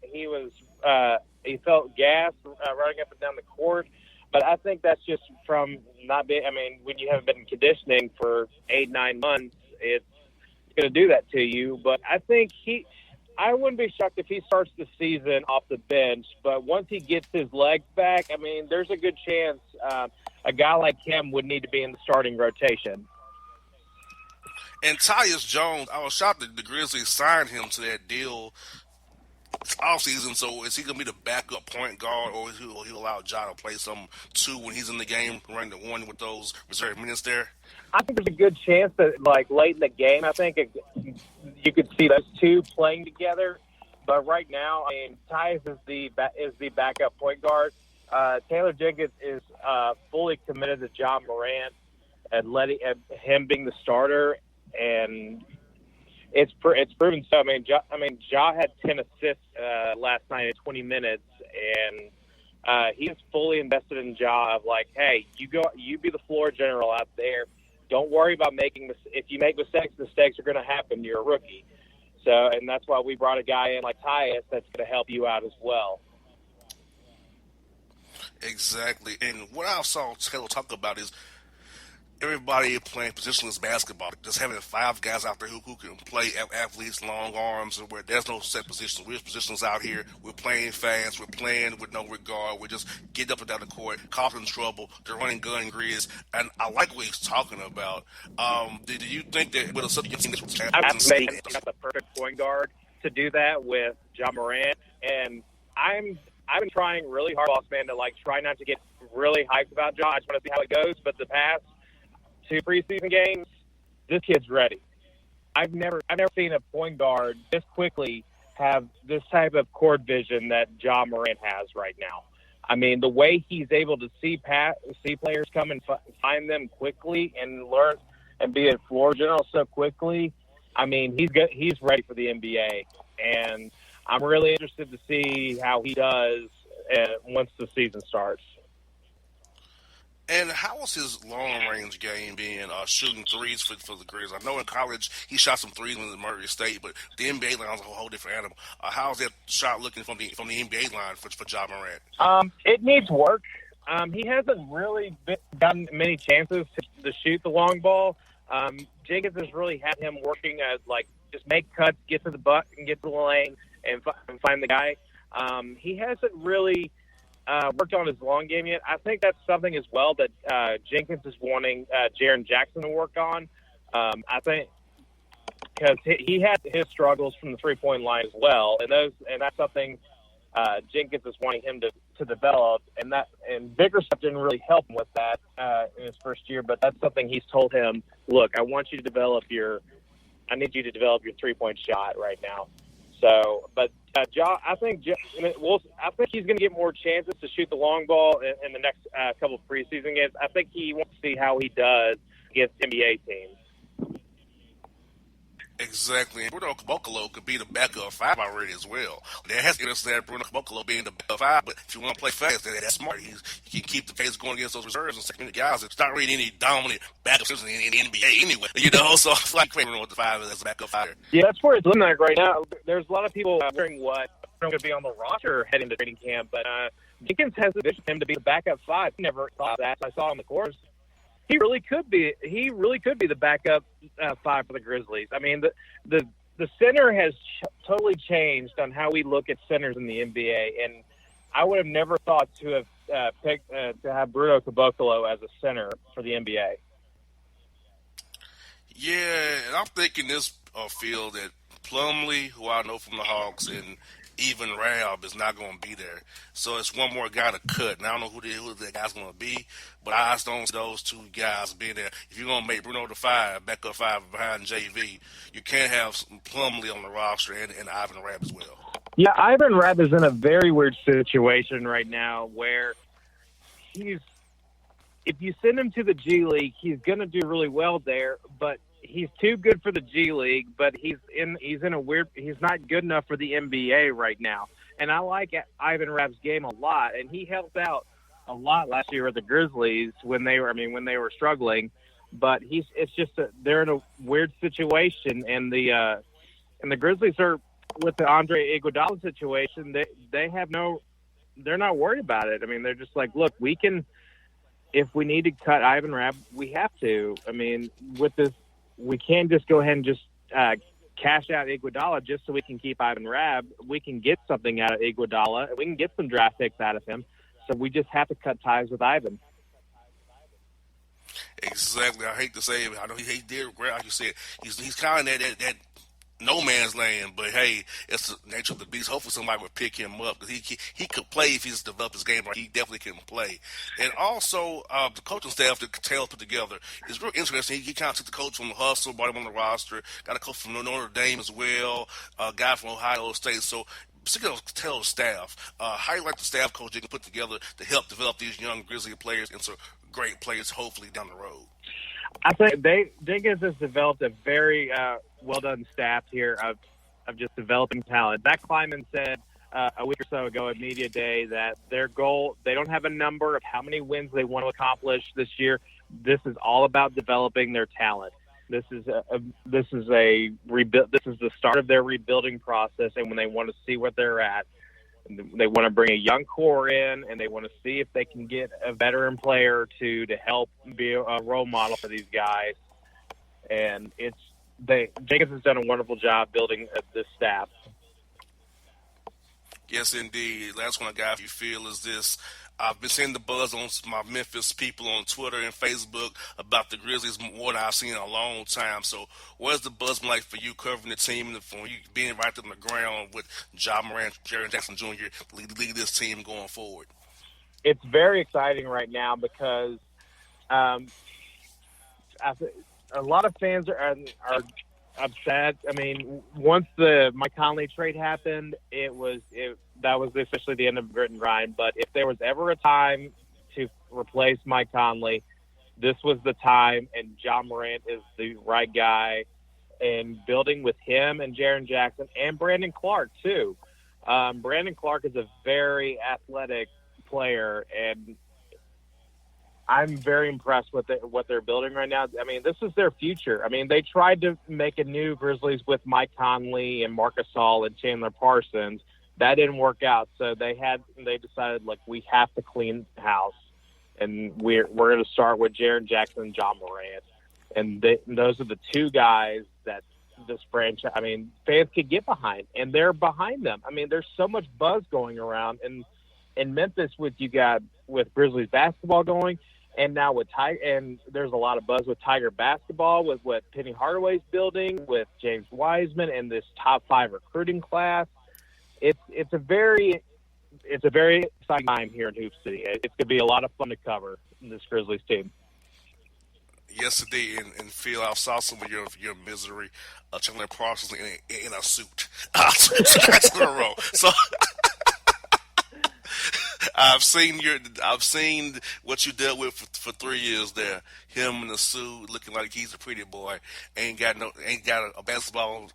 He felt gas running up and down the court. But I think that's just from not being. I mean, when you haven't been in conditioning for 8-9 months, it's going to do that to you. But I think I wouldn't be shocked if he starts the season off the bench, but once he gets his legs back, I mean, there's a good chance a guy like him would need to be in the starting rotation. And Tyus Jones, I was shocked that the Grizzlies signed him to that deal all season. So is he going to be the backup point guard, or will he allow Ja to play some two when he's in the game, running the one with those reserve minutes there? I think there's a good chance that, like, late in the game, I think you could see those two playing together. But right now, I mean, Tyus is the backup point guard. Taylor Jenkins is fully committed to Ja Morant and letting him being the starter, and it's proven so. I mean, Ja had 10 assists last night in 20 minutes, and he's fully invested in Ja. Of like, hey, you be the floor general out there. Don't worry about if you make mistakes are going to happen. You're a rookie. So, and that's why we brought a guy in like Tyus that's going to help you out as well. Exactly. And what I saw Taylor talk about is everybody playing positionless basketball, just having 5 guys out there who can play athletes, long arms, and where there's no set positions. We're positions out here. We're playing fast. We're playing with no regard. We're just getting up and down the court, causing trouble. They're running gun grids. And I like what he's talking about. Do you think that with a subject team this I've made the perfect point guard to do that with Ja Morant, and I've been trying really hard, Bossman, to try not to get really hyped about Ja. I just want to see how it goes. But the past 2 preseason games, this kid's ready. I've never seen a point guard this quickly have this type of court vision that Ja Morant has right now. I mean, the way he's able to see players come and find them quickly and learn and be a floor general so quickly. I mean, he's ready for the NBA, and I'm really interested to see how he does once the season starts. And how was his long-range game being shooting threes for the Grizzlies? I know in college he shot some threes in the Murray State, but the NBA line is a whole different animal. How's that shot looking from the NBA line for Ja Morant? It needs work. He hasn't really gotten many chances to shoot the long ball. Jenkins has really had him working as just make cuts, get to the butt, and get to the lane, and find the guy. He hasn't really worked on his long game yet. I think that's something as well that Jenkins is wanting Jaren Jackson to work on. I think because he had his struggles from the 3-point line as well, and that's something Jenkins is wanting him to develop. And Bickerstaff didn't really help him with that in his first year, but that's something he's told him. Look, I need you to develop your 3-point shot right now. So, but Ja, I think he's going to get more chances to shoot the long ball in the next couple of preseason games. I think he wants to see how he does against NBA teams. Exactly. And Bruno Caboclo could be the backup 5 already as well. There has to be that Bruno Caboclo being the backup 5, but if you want to play fast, that's smart. He can keep the pace going against those reserves and second guys. It's not really any dominant backup in the NBA anyway. So it's like Bruno with the 5 as a backup 5. Yeah, that's where it's looking like right now. There's a lot of people wondering what going to be on the roster heading to training camp, but Jenkins has envisioned him to be the backup 5. I never thought that. I saw on the course. He really could be the backup 5 for the Grizzlies. I mean, the center has totally changed on how we look at centers in the NBA, and I would have never thought to have picked to have Bruno Caboclo as a center for the NBA. Yeah, and I'm thinking this field that Plumlee, who I know from the Hawks, and even Rab is not going to be there. So it's one more guy to cut. And I don't know who that guy's going to be, but I just don't see those 2 guys being there. If you're going to make Bruno the 5, backup 5 behind JV, you can't have Plumlee on the roster and Ivan Rab as well. Yeah, Ivan Rab is in a very weird situation right now where if you send him to the G League, he's going to do really well there, but he's too good for the G League, but he's not good enough for the NBA right now. And I like Ivan Rab's game a lot, and he helped out a lot last year with the Grizzlies when they were struggling. But they're in a weird situation, and the Grizzlies are with the Andre Iguodala situation. They're not worried about it. I mean, they're just like, look, we can, if we need to cut Ivan Rab, we have to. I mean, with this. We can't just go ahead and just cash out Iguodala just so we can keep Ivan Rabb. We can get something out of Iguodala. We can get some draft picks out of him. So we just have to cut ties with Ivan. Exactly. I hate to say it. I know he did great. Like you said, he's kind of that no man's land. But hey, it's the nature of the beast. Hopefully somebody would pick him up because he could play if he's developed his game right. He definitely can play. And also the coaching staff that Taylor put together is real interesting. He kind of took the coach from the hustle, brought him on the roster. Got a coach from Notre Dame as well. A guy from Ohio State. So. Particularly Taylor's staff, how you like the staff coach you can put together to help develop these young Grizzly players into great players, hopefully down the road. I think Jenkins has developed a very well done staff here of just developing talent. Zach Kleiman said a week or so ago at Media Day that their goal, they don't have a number of how many wins they want to accomplish this year. This is all about developing their talent. This is the start of their rebuilding process, and when they want to see what they're at, they want to bring a young core in, and they want to see if they can get a veteran player or two to help be a role model for these guys. And Jenkins has done a wonderful job building this staff. Yes, indeed. Last one I got, if you feel, is this. I've been seeing the buzz on my Memphis people on Twitter and Facebook about the Grizzlies more than I've seen in a long time. So what's the buzz like for you covering the team and for you being right there on the ground with Ja Morant, Jaren Jackson Jr. lead this team going forward? It's very exciting right now because a lot of fans are upset. I mean, once the Mike Conley trade happened, that was officially the end of grit and grind. But if there was ever a time to replace Mike Conley, this was the time, and Ja Morant is the right guy. And building with him and Jaren Jackson and Brandon Clark too. Brandon Clark is a very athletic player, and I'm very impressed with what they're building right now. I mean, this is their future. I mean, they tried to make a new Grizzlies with Mike Conley and Marc Gasol and Chandler Parsons. That didn't work out, so they decided, like, we have to clean house, and we're going to start with Jaren Jackson and Ja Morant. And those are the two guys that this franchise, I mean, fans could get behind, and they're behind them. I mean, there's so much buzz going around in Memphis with Grizzlies basketball going. And now with and there's a lot of buzz with Tiger basketball, with what Penny Hardaway's building, with James Wiseman and this top 5 recruiting class. It's a very exciting time here in Hoop City. It's going to be a lot of fun to cover this Grizzlies team. Yes, indeed. And Phil, I saw some of your misery. Chandler Parsons in a suit. 2 nights in a row. So. I've seen what you dealt with for 3 years there. Him in the suit, looking like he's a pretty boy, ain't got a basketball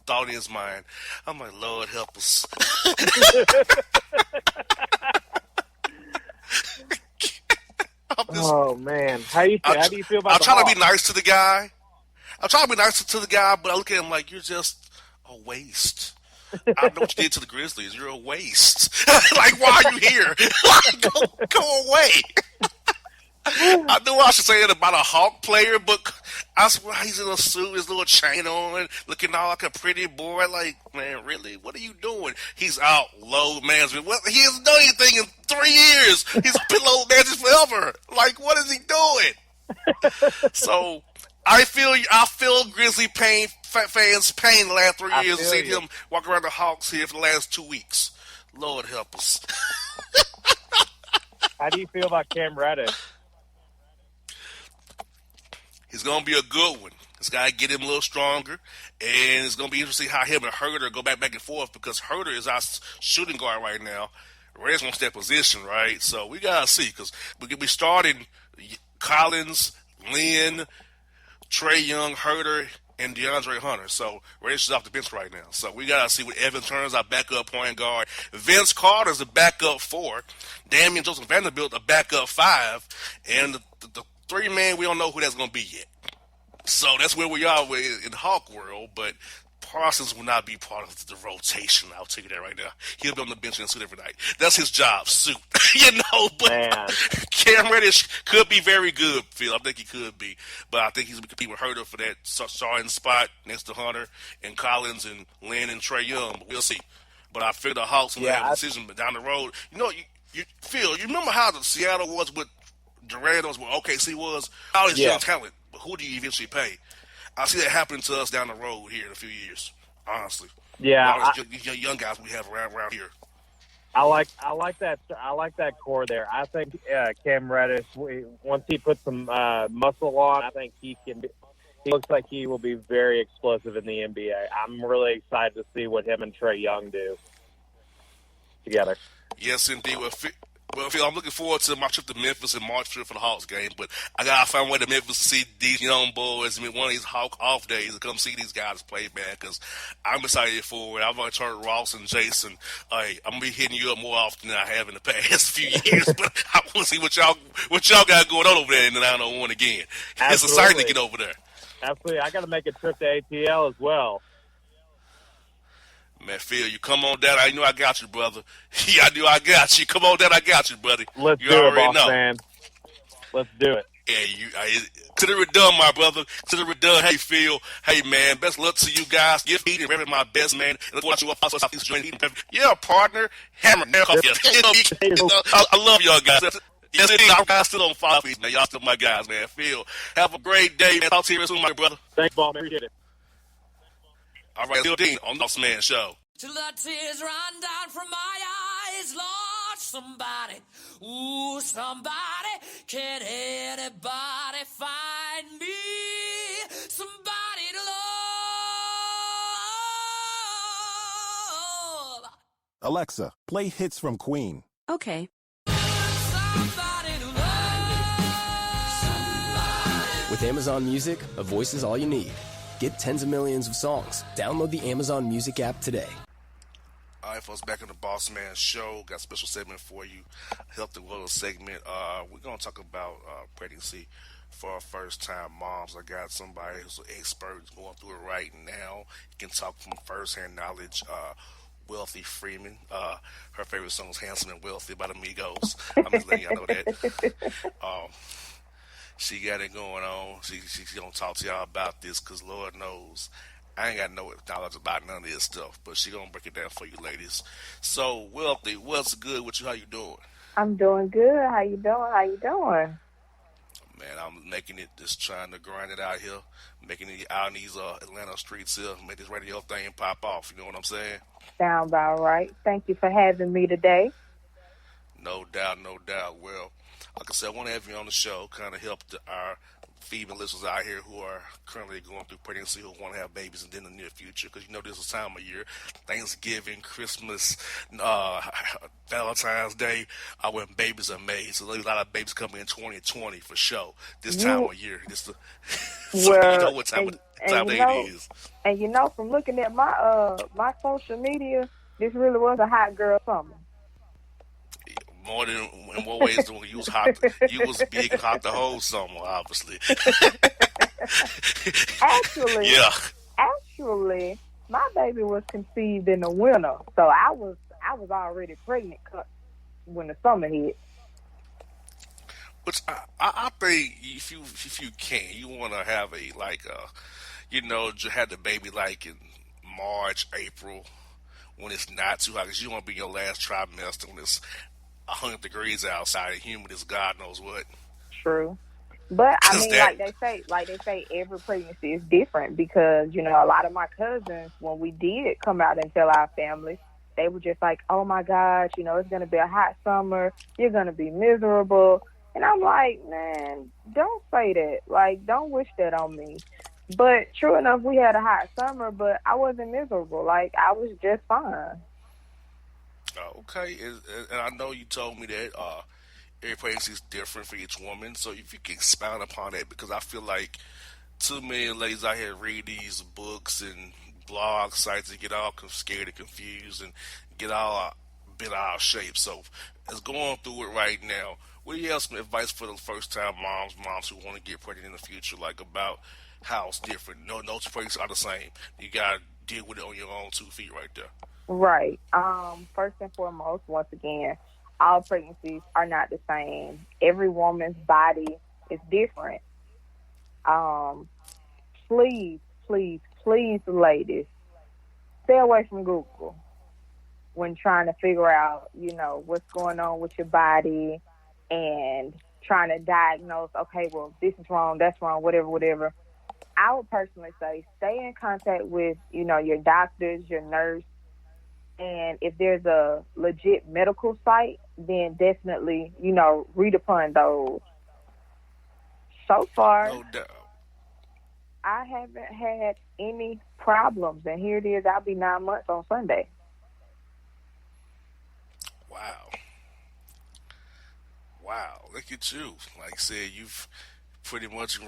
thought in his mind. I'm like, Lord help us. Oh man, how do you feel about? I'm trying to be nice to the guy. But I look at him like, you're just a waste. I know what you did to the Grizzlies. You're a waste. Like, why are you here? Go away. I knew I should say it about a Hawk player, but I swear he's in a suit, his little chain on, looking all like a pretty boy. Like, man, really? What are you doing? He's out low management. Well, he hasn't done anything in 3 years. He's been low management forever. Like, what is he doing? So I feel Grizzly fans' pain the last 3 years and see him walk around the Hawks here for the last 2 weeks. Lord help us. How do you feel about Cam Reddish? He's going to be a good one. It's got to get him a little stronger, and it's going to be interesting how him and Herter go back and forth because Herter is our shooting guard right now. Reddish wants that position, right? So we got to see because we could be starting Collins, Lynn, Trey Young, Herter, and DeAndre Hunter. So Reddish is off the bench right now. So we got to see what Evan Turner's our backup point guard. Vince Carter's a backup 4. Damian Joseph Vanderbilt a backup 5. And the 3-man, we don't know who that's going to be yet. So that's where we are in the Hawk world. But Parsons will not be part of the rotation. I'll tell you that right now. He'll be on the bench in a suit every night. That's his job, suit. But Man. Cam Reddish could be very good, Phil. I think he could be. But I think he's going to compete with Herter for that starting spot next to Hunter and Collins and Lynn and Trae Young. But we'll see. But I figure the Hawks will have a decision down the road. Phil, you remember how the Seattle was with Durant, was what OKC was? All this young talent. But who do you eventually pay? I see that happening to us down the road here in a few years, honestly. Yeah, these young guys we have around here. I like that. I like that core there. I think Cam Reddish, once he puts some muscle on, I think he can. He looks like he will be very explosive in the NBA. I'm really excited to see what him and Trae Young do together. Yes, indeed. Well, Phil, I'm looking forward to my trip to Memphis in March for the Hawks game, but I got to find a way to Memphis to see these young boys. I mean, one of these Hawk off days to come see these guys play, man, because I'm excited for it. I've already heard Ross and Jason. I'm going to be hitting you up more often than I have in the past few years, but I want to see what y'all got going on over there in the 901 again. Absolutely. It's exciting to get over there. Absolutely. I got to make a trip to ATL as well. Man, Phil, you come on down. I know I got you, brother. Yeah, I knew I got you. Come on down. I got you, buddy. Let's you do already it, boss know. man. Let's do it. Yeah, consider it done, my brother. Consider it done. Hey, Phil. Hey, man. Best luck to you guys. Give Heat and Reverend my best, man. Look forward to you up. Yeah, partner. Hammer. I love y'all guys. Yes, indeed. Y'all guys still on 5 feet, man. Y'all still my guys, man. Phil, have a great day, man. Talk to you real soon, my brother. Thanks, boss man. Appreciate it. All right, Phil Dean on the Bossman Show. Till the tears run down from my eyes, Lord, somebody, ooh, somebody, can anybody find me somebody to love? Alexa, play hits from Queen. Okay. Somebody to love. Somebody. With Amazon Music, a voice is all you need. Get tens of millions of songs. Download the Amazon Music app today. All right, folks, back in the Bossman Show. Got a special segment for you, Health and Wellness segment. We're going to talk about pregnancy for our first-time moms. I got somebody who's an expert going through it right now. You can talk from first-hand knowledge. Wealthy Freeman. Her favorite song is Handsome and Wealthy by the Migos. I'm just letting y'all know that. She got it going on. She's going to talk to y'all about this because Lord knows I ain't got no knowledge about none of this stuff, but she going to break it down for you ladies. So, Wealthy, what's good with you? How you doing? I'm doing good. How you doing? Man, I'm making it, just trying to grind it out here, making it out in these Atlanta streets here, make this radio thing pop off. You know what I'm saying? Sound about right. Thank you for having me today. No doubt, no doubt. Well, like I said, I want to have you on the show, kind of help our female listeners out here who are currently going through pregnancy, who want to have babies in the near future, because you know this is time of year, Thanksgiving, Christmas, Valentine's Day, when babies are made. So there's a lot of babies coming in 2020 for sure. This time of year, so you know what time of day it is. And you know, from looking at my my social media, this really was a hot girl summer. More than in what ways do you was hot? You was big and hot the whole summer, obviously. Actually, my baby was conceived in the winter, so I was already pregnant when the summer hit. Which I think if you can, you want to have had the baby like in March, April, when it's not too hot, because you want to be in your last trimester when it's 100 degrees outside and humid as God knows what. True. But I mean, like they say, every pregnancy is different, because, you know, a lot of my cousins, when we did come out and tell our family, they were just like, oh my gosh, you know, it's going to be a hot summer. You're going to be miserable. And I'm like, man, don't say that. Like, don't wish that on me. But true enough, we had a hot summer, but I wasn't miserable. Like, I was just fine. Okay, and I know you told me that every pregnancy is different for each woman, so if you can expound upon that, because I feel like too many ladies out here read these books and blog sites and get all scared and confused and get all bent out of shape. So, as going through it right now, what do you have some advice for the first-time moms who want to get pregnant in the future, like about how it's different? No two pregnancies are the same. You got deal with it on your own 2 feet right there. Right. First and foremost, once again, all pregnancies are not the same. Every woman's body is different. Um, please, please, please, ladies, stay away from Google when trying to figure out, what's going on with your body and trying to diagnose, okay, well, this is wrong, that's wrong, whatever, whatever. I would personally say stay in contact with, your doctors, your nurse, and if there's a legit medical site, then definitely, read upon those. So far, No doubt. I haven't had any problems, and here it is. I'll be 9 months on Sunday. Wow. Wow. Look at you. Like I said, you've pretty much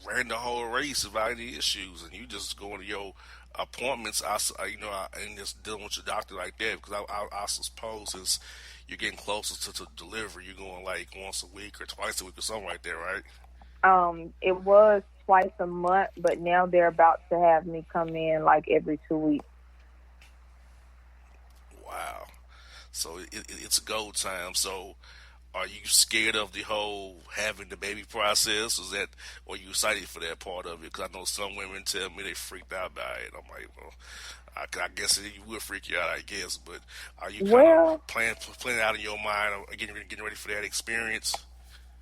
ran the whole race without any issues, and you just going to your appointments, and just dealing with your doctor like that. Because I suppose since you're getting closer to delivery, you're going like once a week or twice a week or something like that, right? It was twice a month, but now they're about to have me come in like every 2 weeks. Wow. So it's a go time. So are you scared of the whole having the baby process? Or you excited for that part of it? Because I know some women tell me they freaked out by it. I'm like, well, I guess it would freak you out, I guess. But are you kind of planning out in your mind, or getting ready for that experience?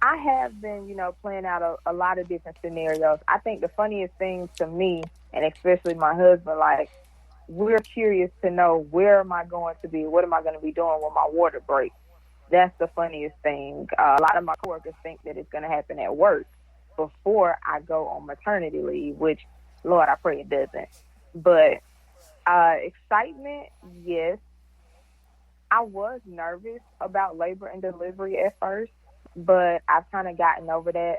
I have been, playing out a lot of different scenarios. I think the funniest thing to me, and especially my husband, like, we're curious to know, where am I going to be? What am I going to be doing when my water breaks? That's the funniest thing. A lot of my coworkers think that it's going to happen at work before I go on maternity leave, which, Lord, I pray it doesn't. But excitement, yes. I was nervous about labor and delivery at first, but I've kind of gotten over that.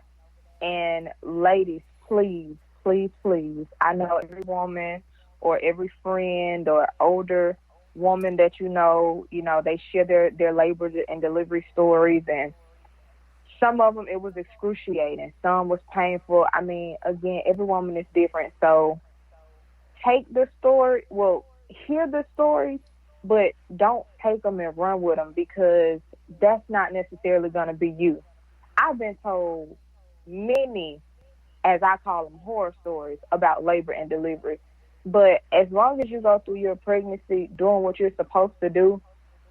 And ladies, please, please, please, I know every woman or every friend or older woman that they share their labor and delivery stories, and some of them it was excruciating, some was painful. I mean, again, every woman is different, so hear the stories, but don't take them and run with them, because that's not necessarily going to be you. I've been told many, as I call them, horror stories about labor and delivery. But as long as you go through your pregnancy doing what you're supposed to do,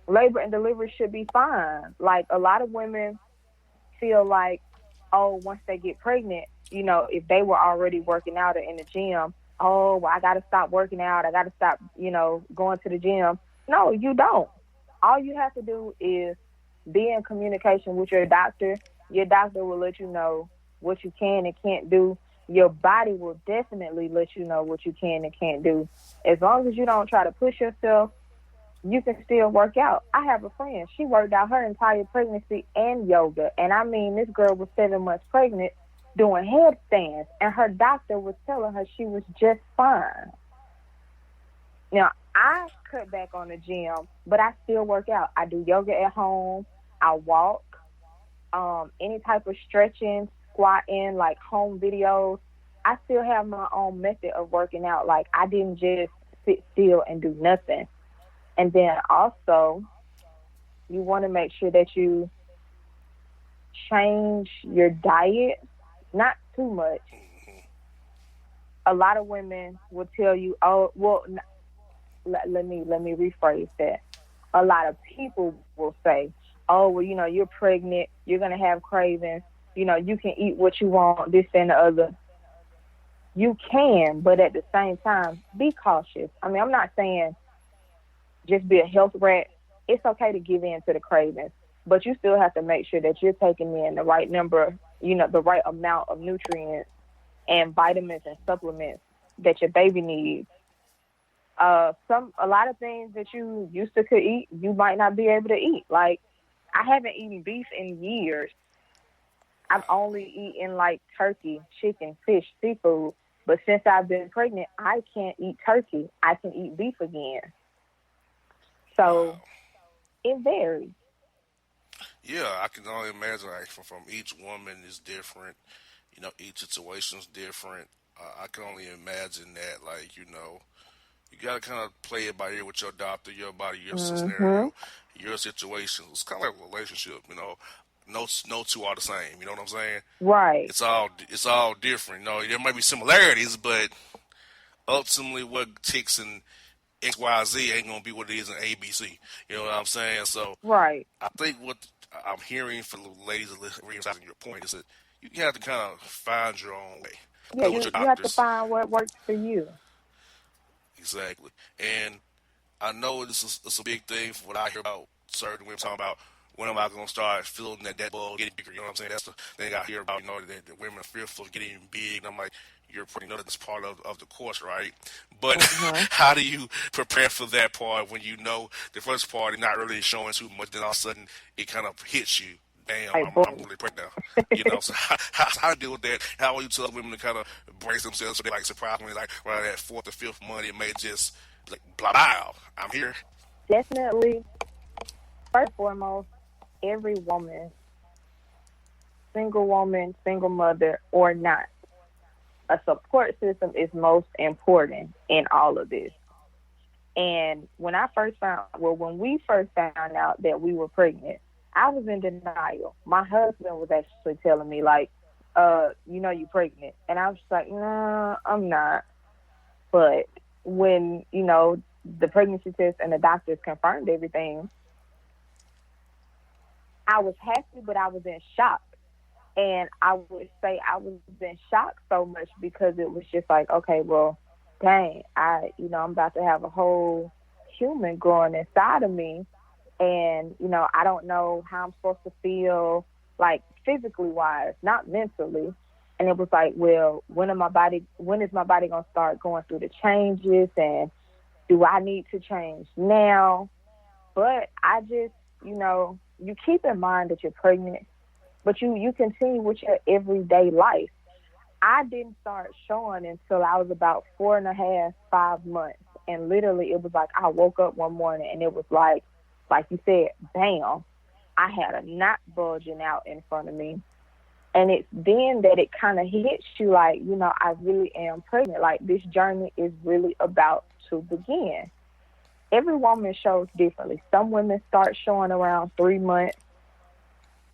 labor and delivery should be fine. Like, a lot of women feel like, oh, once they get pregnant, if they were already working out or in the gym, oh, well, I got to stop working out. I got to stop, going to the gym. No, you don't. All you have to do is be in communication with your doctor. Your doctor will let you know what you can and can't do. Your body will definitely let you know what you can and can't do. As long as you don't try to push yourself, you can still work out. I have a friend. She worked out her entire pregnancy and yoga. And I mean, this girl was 7 months pregnant doing headstands, and her doctor was telling her she was just fine. Now, I cut back on the gym, but I still work out. I do yoga at home. I walk. Any type of stretching, squatting, like home videos. I still have my own method of working out. Like, I didn't just sit still and do nothing. And then also, you want to make sure that you change your diet, not too much. A lot of women will tell you, oh, well, let me rephrase that. A lot of people will say, oh, well, you're pregnant, you're going to have cravings, you can eat what you want, this and the other. You can, but at the same time, be cautious. I mean, I'm not saying just be a health rat. It's okay to give in to the cravings, but you still have to make sure that you're taking in the right number, the right amount of nutrients and vitamins and supplements that your baby needs. A lot of things that you used to could eat, you might not be able to eat. Like, I haven't eaten beef in years. I've only eaten like turkey, chicken, fish, seafood. But since I've been pregnant, I can't eat turkey. I can eat beef again. So it varies. Yeah, I can only imagine, like, from each woman is different. Each situation is different. I can only imagine that, like, you got to kind of play it by ear with your doctor, your body, your Mhm. scenario, your situation. It's kind of like a relationship, you know. No two are the same. You know what I'm saying? Right. It's all different. You know, there might be similarities, but ultimately, what ticks in X, Y, Z ain't gonna be what it is in A, B, C. You know what I'm saying? So Right. I think what I'm hearing from the ladies reemphasizing your point is that you have to kind of find your own way. Yeah, Go with you your you have to doctors. find what works for you. Exactly. And I know it's a big thing for what I hear about certain women talking about when am I going to start feeling that bug getting bigger. You know what I'm saying? That's the thing I hear about, you know, that women are fearful of getting big. And I'm like, you're pretty know that's part of the course, right? But Mhm. how do you prepare for that part when you know the first part is not really showing too much, then all of a sudden it kind of hits you? Damn, Like I'm boom. really pregnant now. You know, so how do you deal with that? How will you tell women to kind of brace themselves so they like surprisingly like around that fourth or fifth month it may just like blah blah. I'm here. Definitely, first and foremost, every woman, single mother or not, a support system is most important in all of this. And when we first found out that we were pregnant, I was in denial. My husband was actually telling me, like, you're pregnant. And I was just like, no, I'm not. But when, the pregnancy test and the doctors confirmed everything, I was happy, but I was in shock. And I would say I was in shock so much because it was just like, okay, well, dang, I'm about to have a whole human growing inside of me. And, I don't know how I'm supposed to feel, like physically wise, not mentally. And it was like, well, when is my body going to start going through the changes? And do I need to change now? But I just, you keep in mind that you're pregnant, but you continue with your everyday life. I didn't start showing until I was about 4.5, 5 months. And literally it was like I woke up one morning and it was like you said, bam, I had a knot bulging out in front of me. And it's then that it kind of hits you like, I really am pregnant. Like this journey is really about to begin. Every woman shows differently. Some women start showing around 3 months.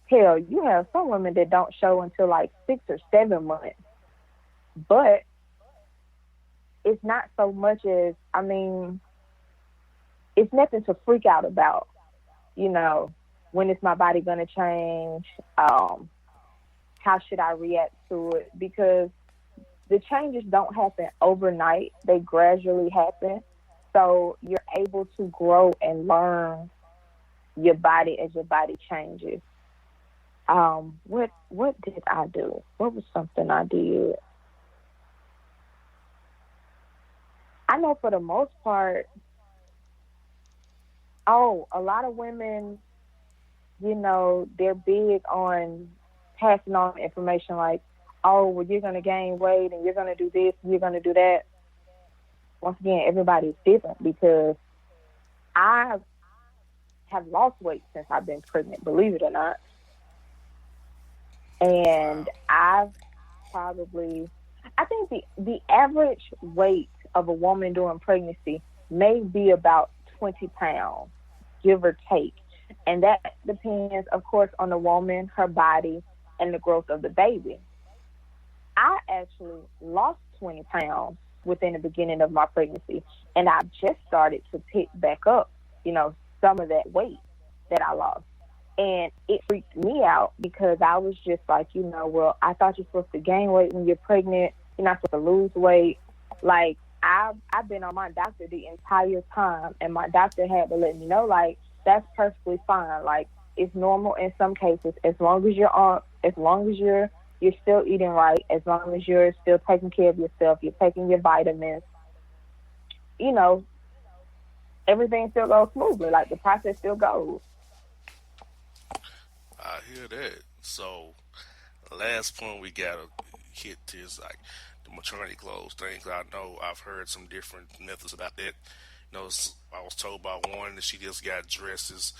Hell, you have some women that don't show until like 6 or 7 months. But it's not so much as, it's nothing to freak out about. When is my body going to change? How should I react to it? Because the changes don't happen overnight. They gradually happen. So you're able to grow and learn your body as your body changes. What did I do? What was something I did? I know for the most part, a lot of women, they're big on passing on information like, oh, well, you're going to gain weight and you're going to do this and you're going to do that. Once again, everybody's different because I have lost weight since I've been pregnant, believe it or not. And I think the average weight of a woman during pregnancy may be about 20 pounds, give or take. And that depends, of course, on the woman, her body, and the growth of the baby. I actually lost 20 pounds within the beginning of my pregnancy, and I just started to pick back up, some of that weight that I lost. And it freaked me out because I was just like, well, I thought you're supposed to gain weight when you're pregnant. You're not supposed to lose weight. Like, I've been on my doctor the entire time, and my doctor had to let me know, like, that's perfectly fine. Like, it's normal in some cases as long as you're still eating right, as long as you're still taking care of yourself, you're taking your vitamins, everything still goes smoothly. Like, the process still goes. I hear that. So, the last point we gotta hit is like the maternity clothes thing. 'Cause I know I've heard some different methods about that. I was told by one that she just got dresses,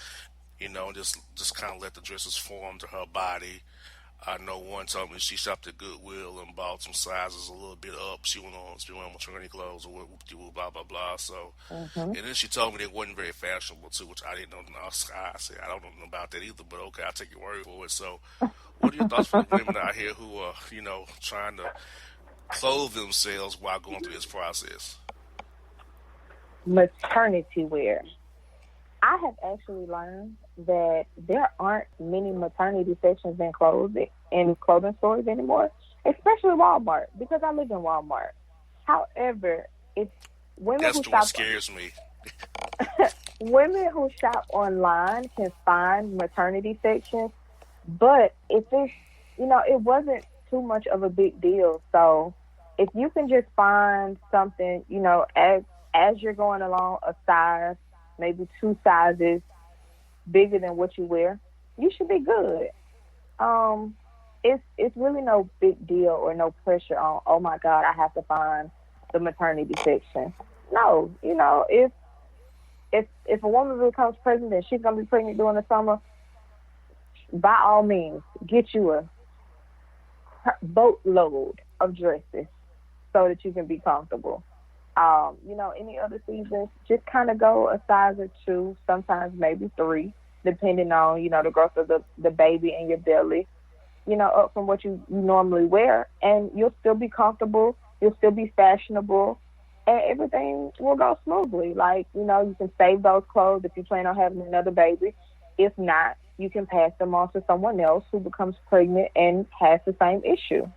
just kind of let the dresses form to her body. I know one told me she shopped at Goodwill and bought some sizes a little bit up. She went on maternity clothes or blah blah blah. So, Mm-hmm. and then she told me they wasn't very fashionable too, which I didn't know. I said I don't know about that either, but okay, I'll take your word for it. So, what are your thoughts for the women out here who are trying to clothe themselves while going through this process? Maternity wear. I have actually learned that there aren't many maternity sections in clothing stores anymore, especially Walmart, because I live in Walmart. However, it's women That's who the one shop scares me. women who shop online can find maternity sections, but if it's it wasn't too much of a big deal. So if you can just find something, as you're going along, a size, maybe 2 sizes bigger than what you wear, you should be good. It's really no big deal or no pressure on, oh my God, I have to find the maternity section. No, if a woman becomes pregnant and she's gonna be pregnant during the summer, by all means, get you a boatload of dresses so that you can be comfortable. Any other seasons, just kind of go a size or 2, sometimes maybe 3, depending on, the growth of the baby in your belly, up from what you normally wear. And you'll still be comfortable. You'll still be fashionable. And everything will go smoothly. Like, you can save those clothes if you plan on having another baby. If not, you can pass them on to someone else who becomes pregnant and has the same issue.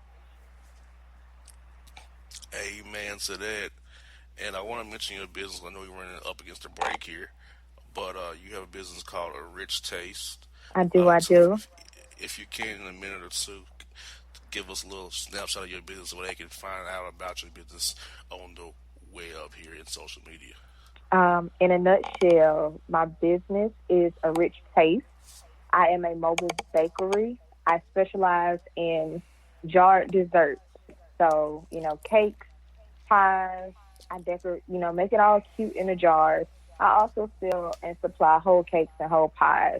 Amen to that. And I want to mention your business. I know we're running up against the break here, but you have a business called A Rich Taste. I do. If you can, in a minute or two, give us a little snapshot of your business so they can find out about your business on the web here in social media. In a nutshell, my business is A Rich Taste. I am a mobile bakery. I specialize in jarred desserts. So, cakes, pies. I decorate, make it all cute in the jars. I also sell and supply whole cakes and whole pies.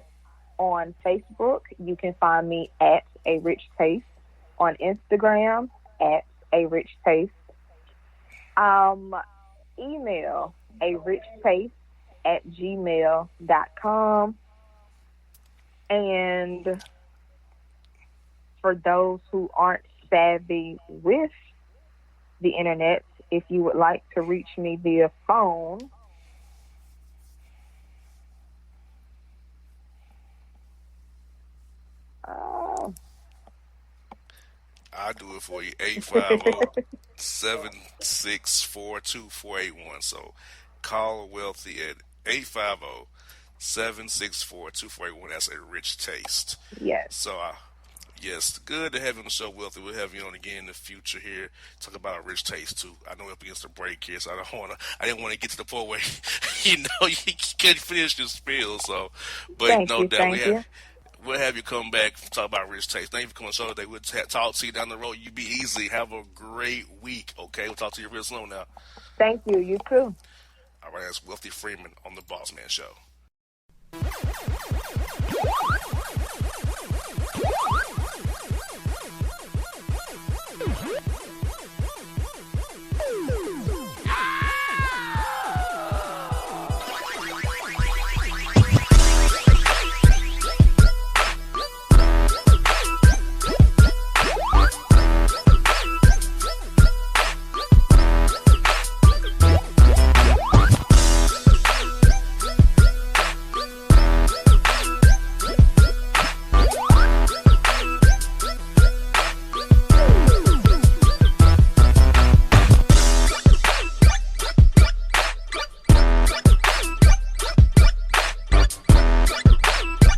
On Facebook, you can find me at A Rich Taste. On Instagram, at A Rich Taste. Email arichtaste@gmail.com. And for those who aren't savvy with the internet, if you would like to reach me via phone, I'll do it for you. 850-764-2481. So call Wealthy at 850-764-2481. That's A Rich Taste. Yes. So, yes, good to have you on the show, Wealthy. We'll have you on again in the future here. Talk about A Rich Taste too. I know we're up against the break here, so I didn't want to get to the point where you can't finish your spiel. So, but thank no you, doubt we'll have you come back and talk about Rich Taste. Thank you for coming on the show today. We'll talk to you down the road. You be easy. Have a great week. Okay, we'll talk to you real soon now. Thank you. You too. All right, that's Wealthy Freeman on the Bossman Show.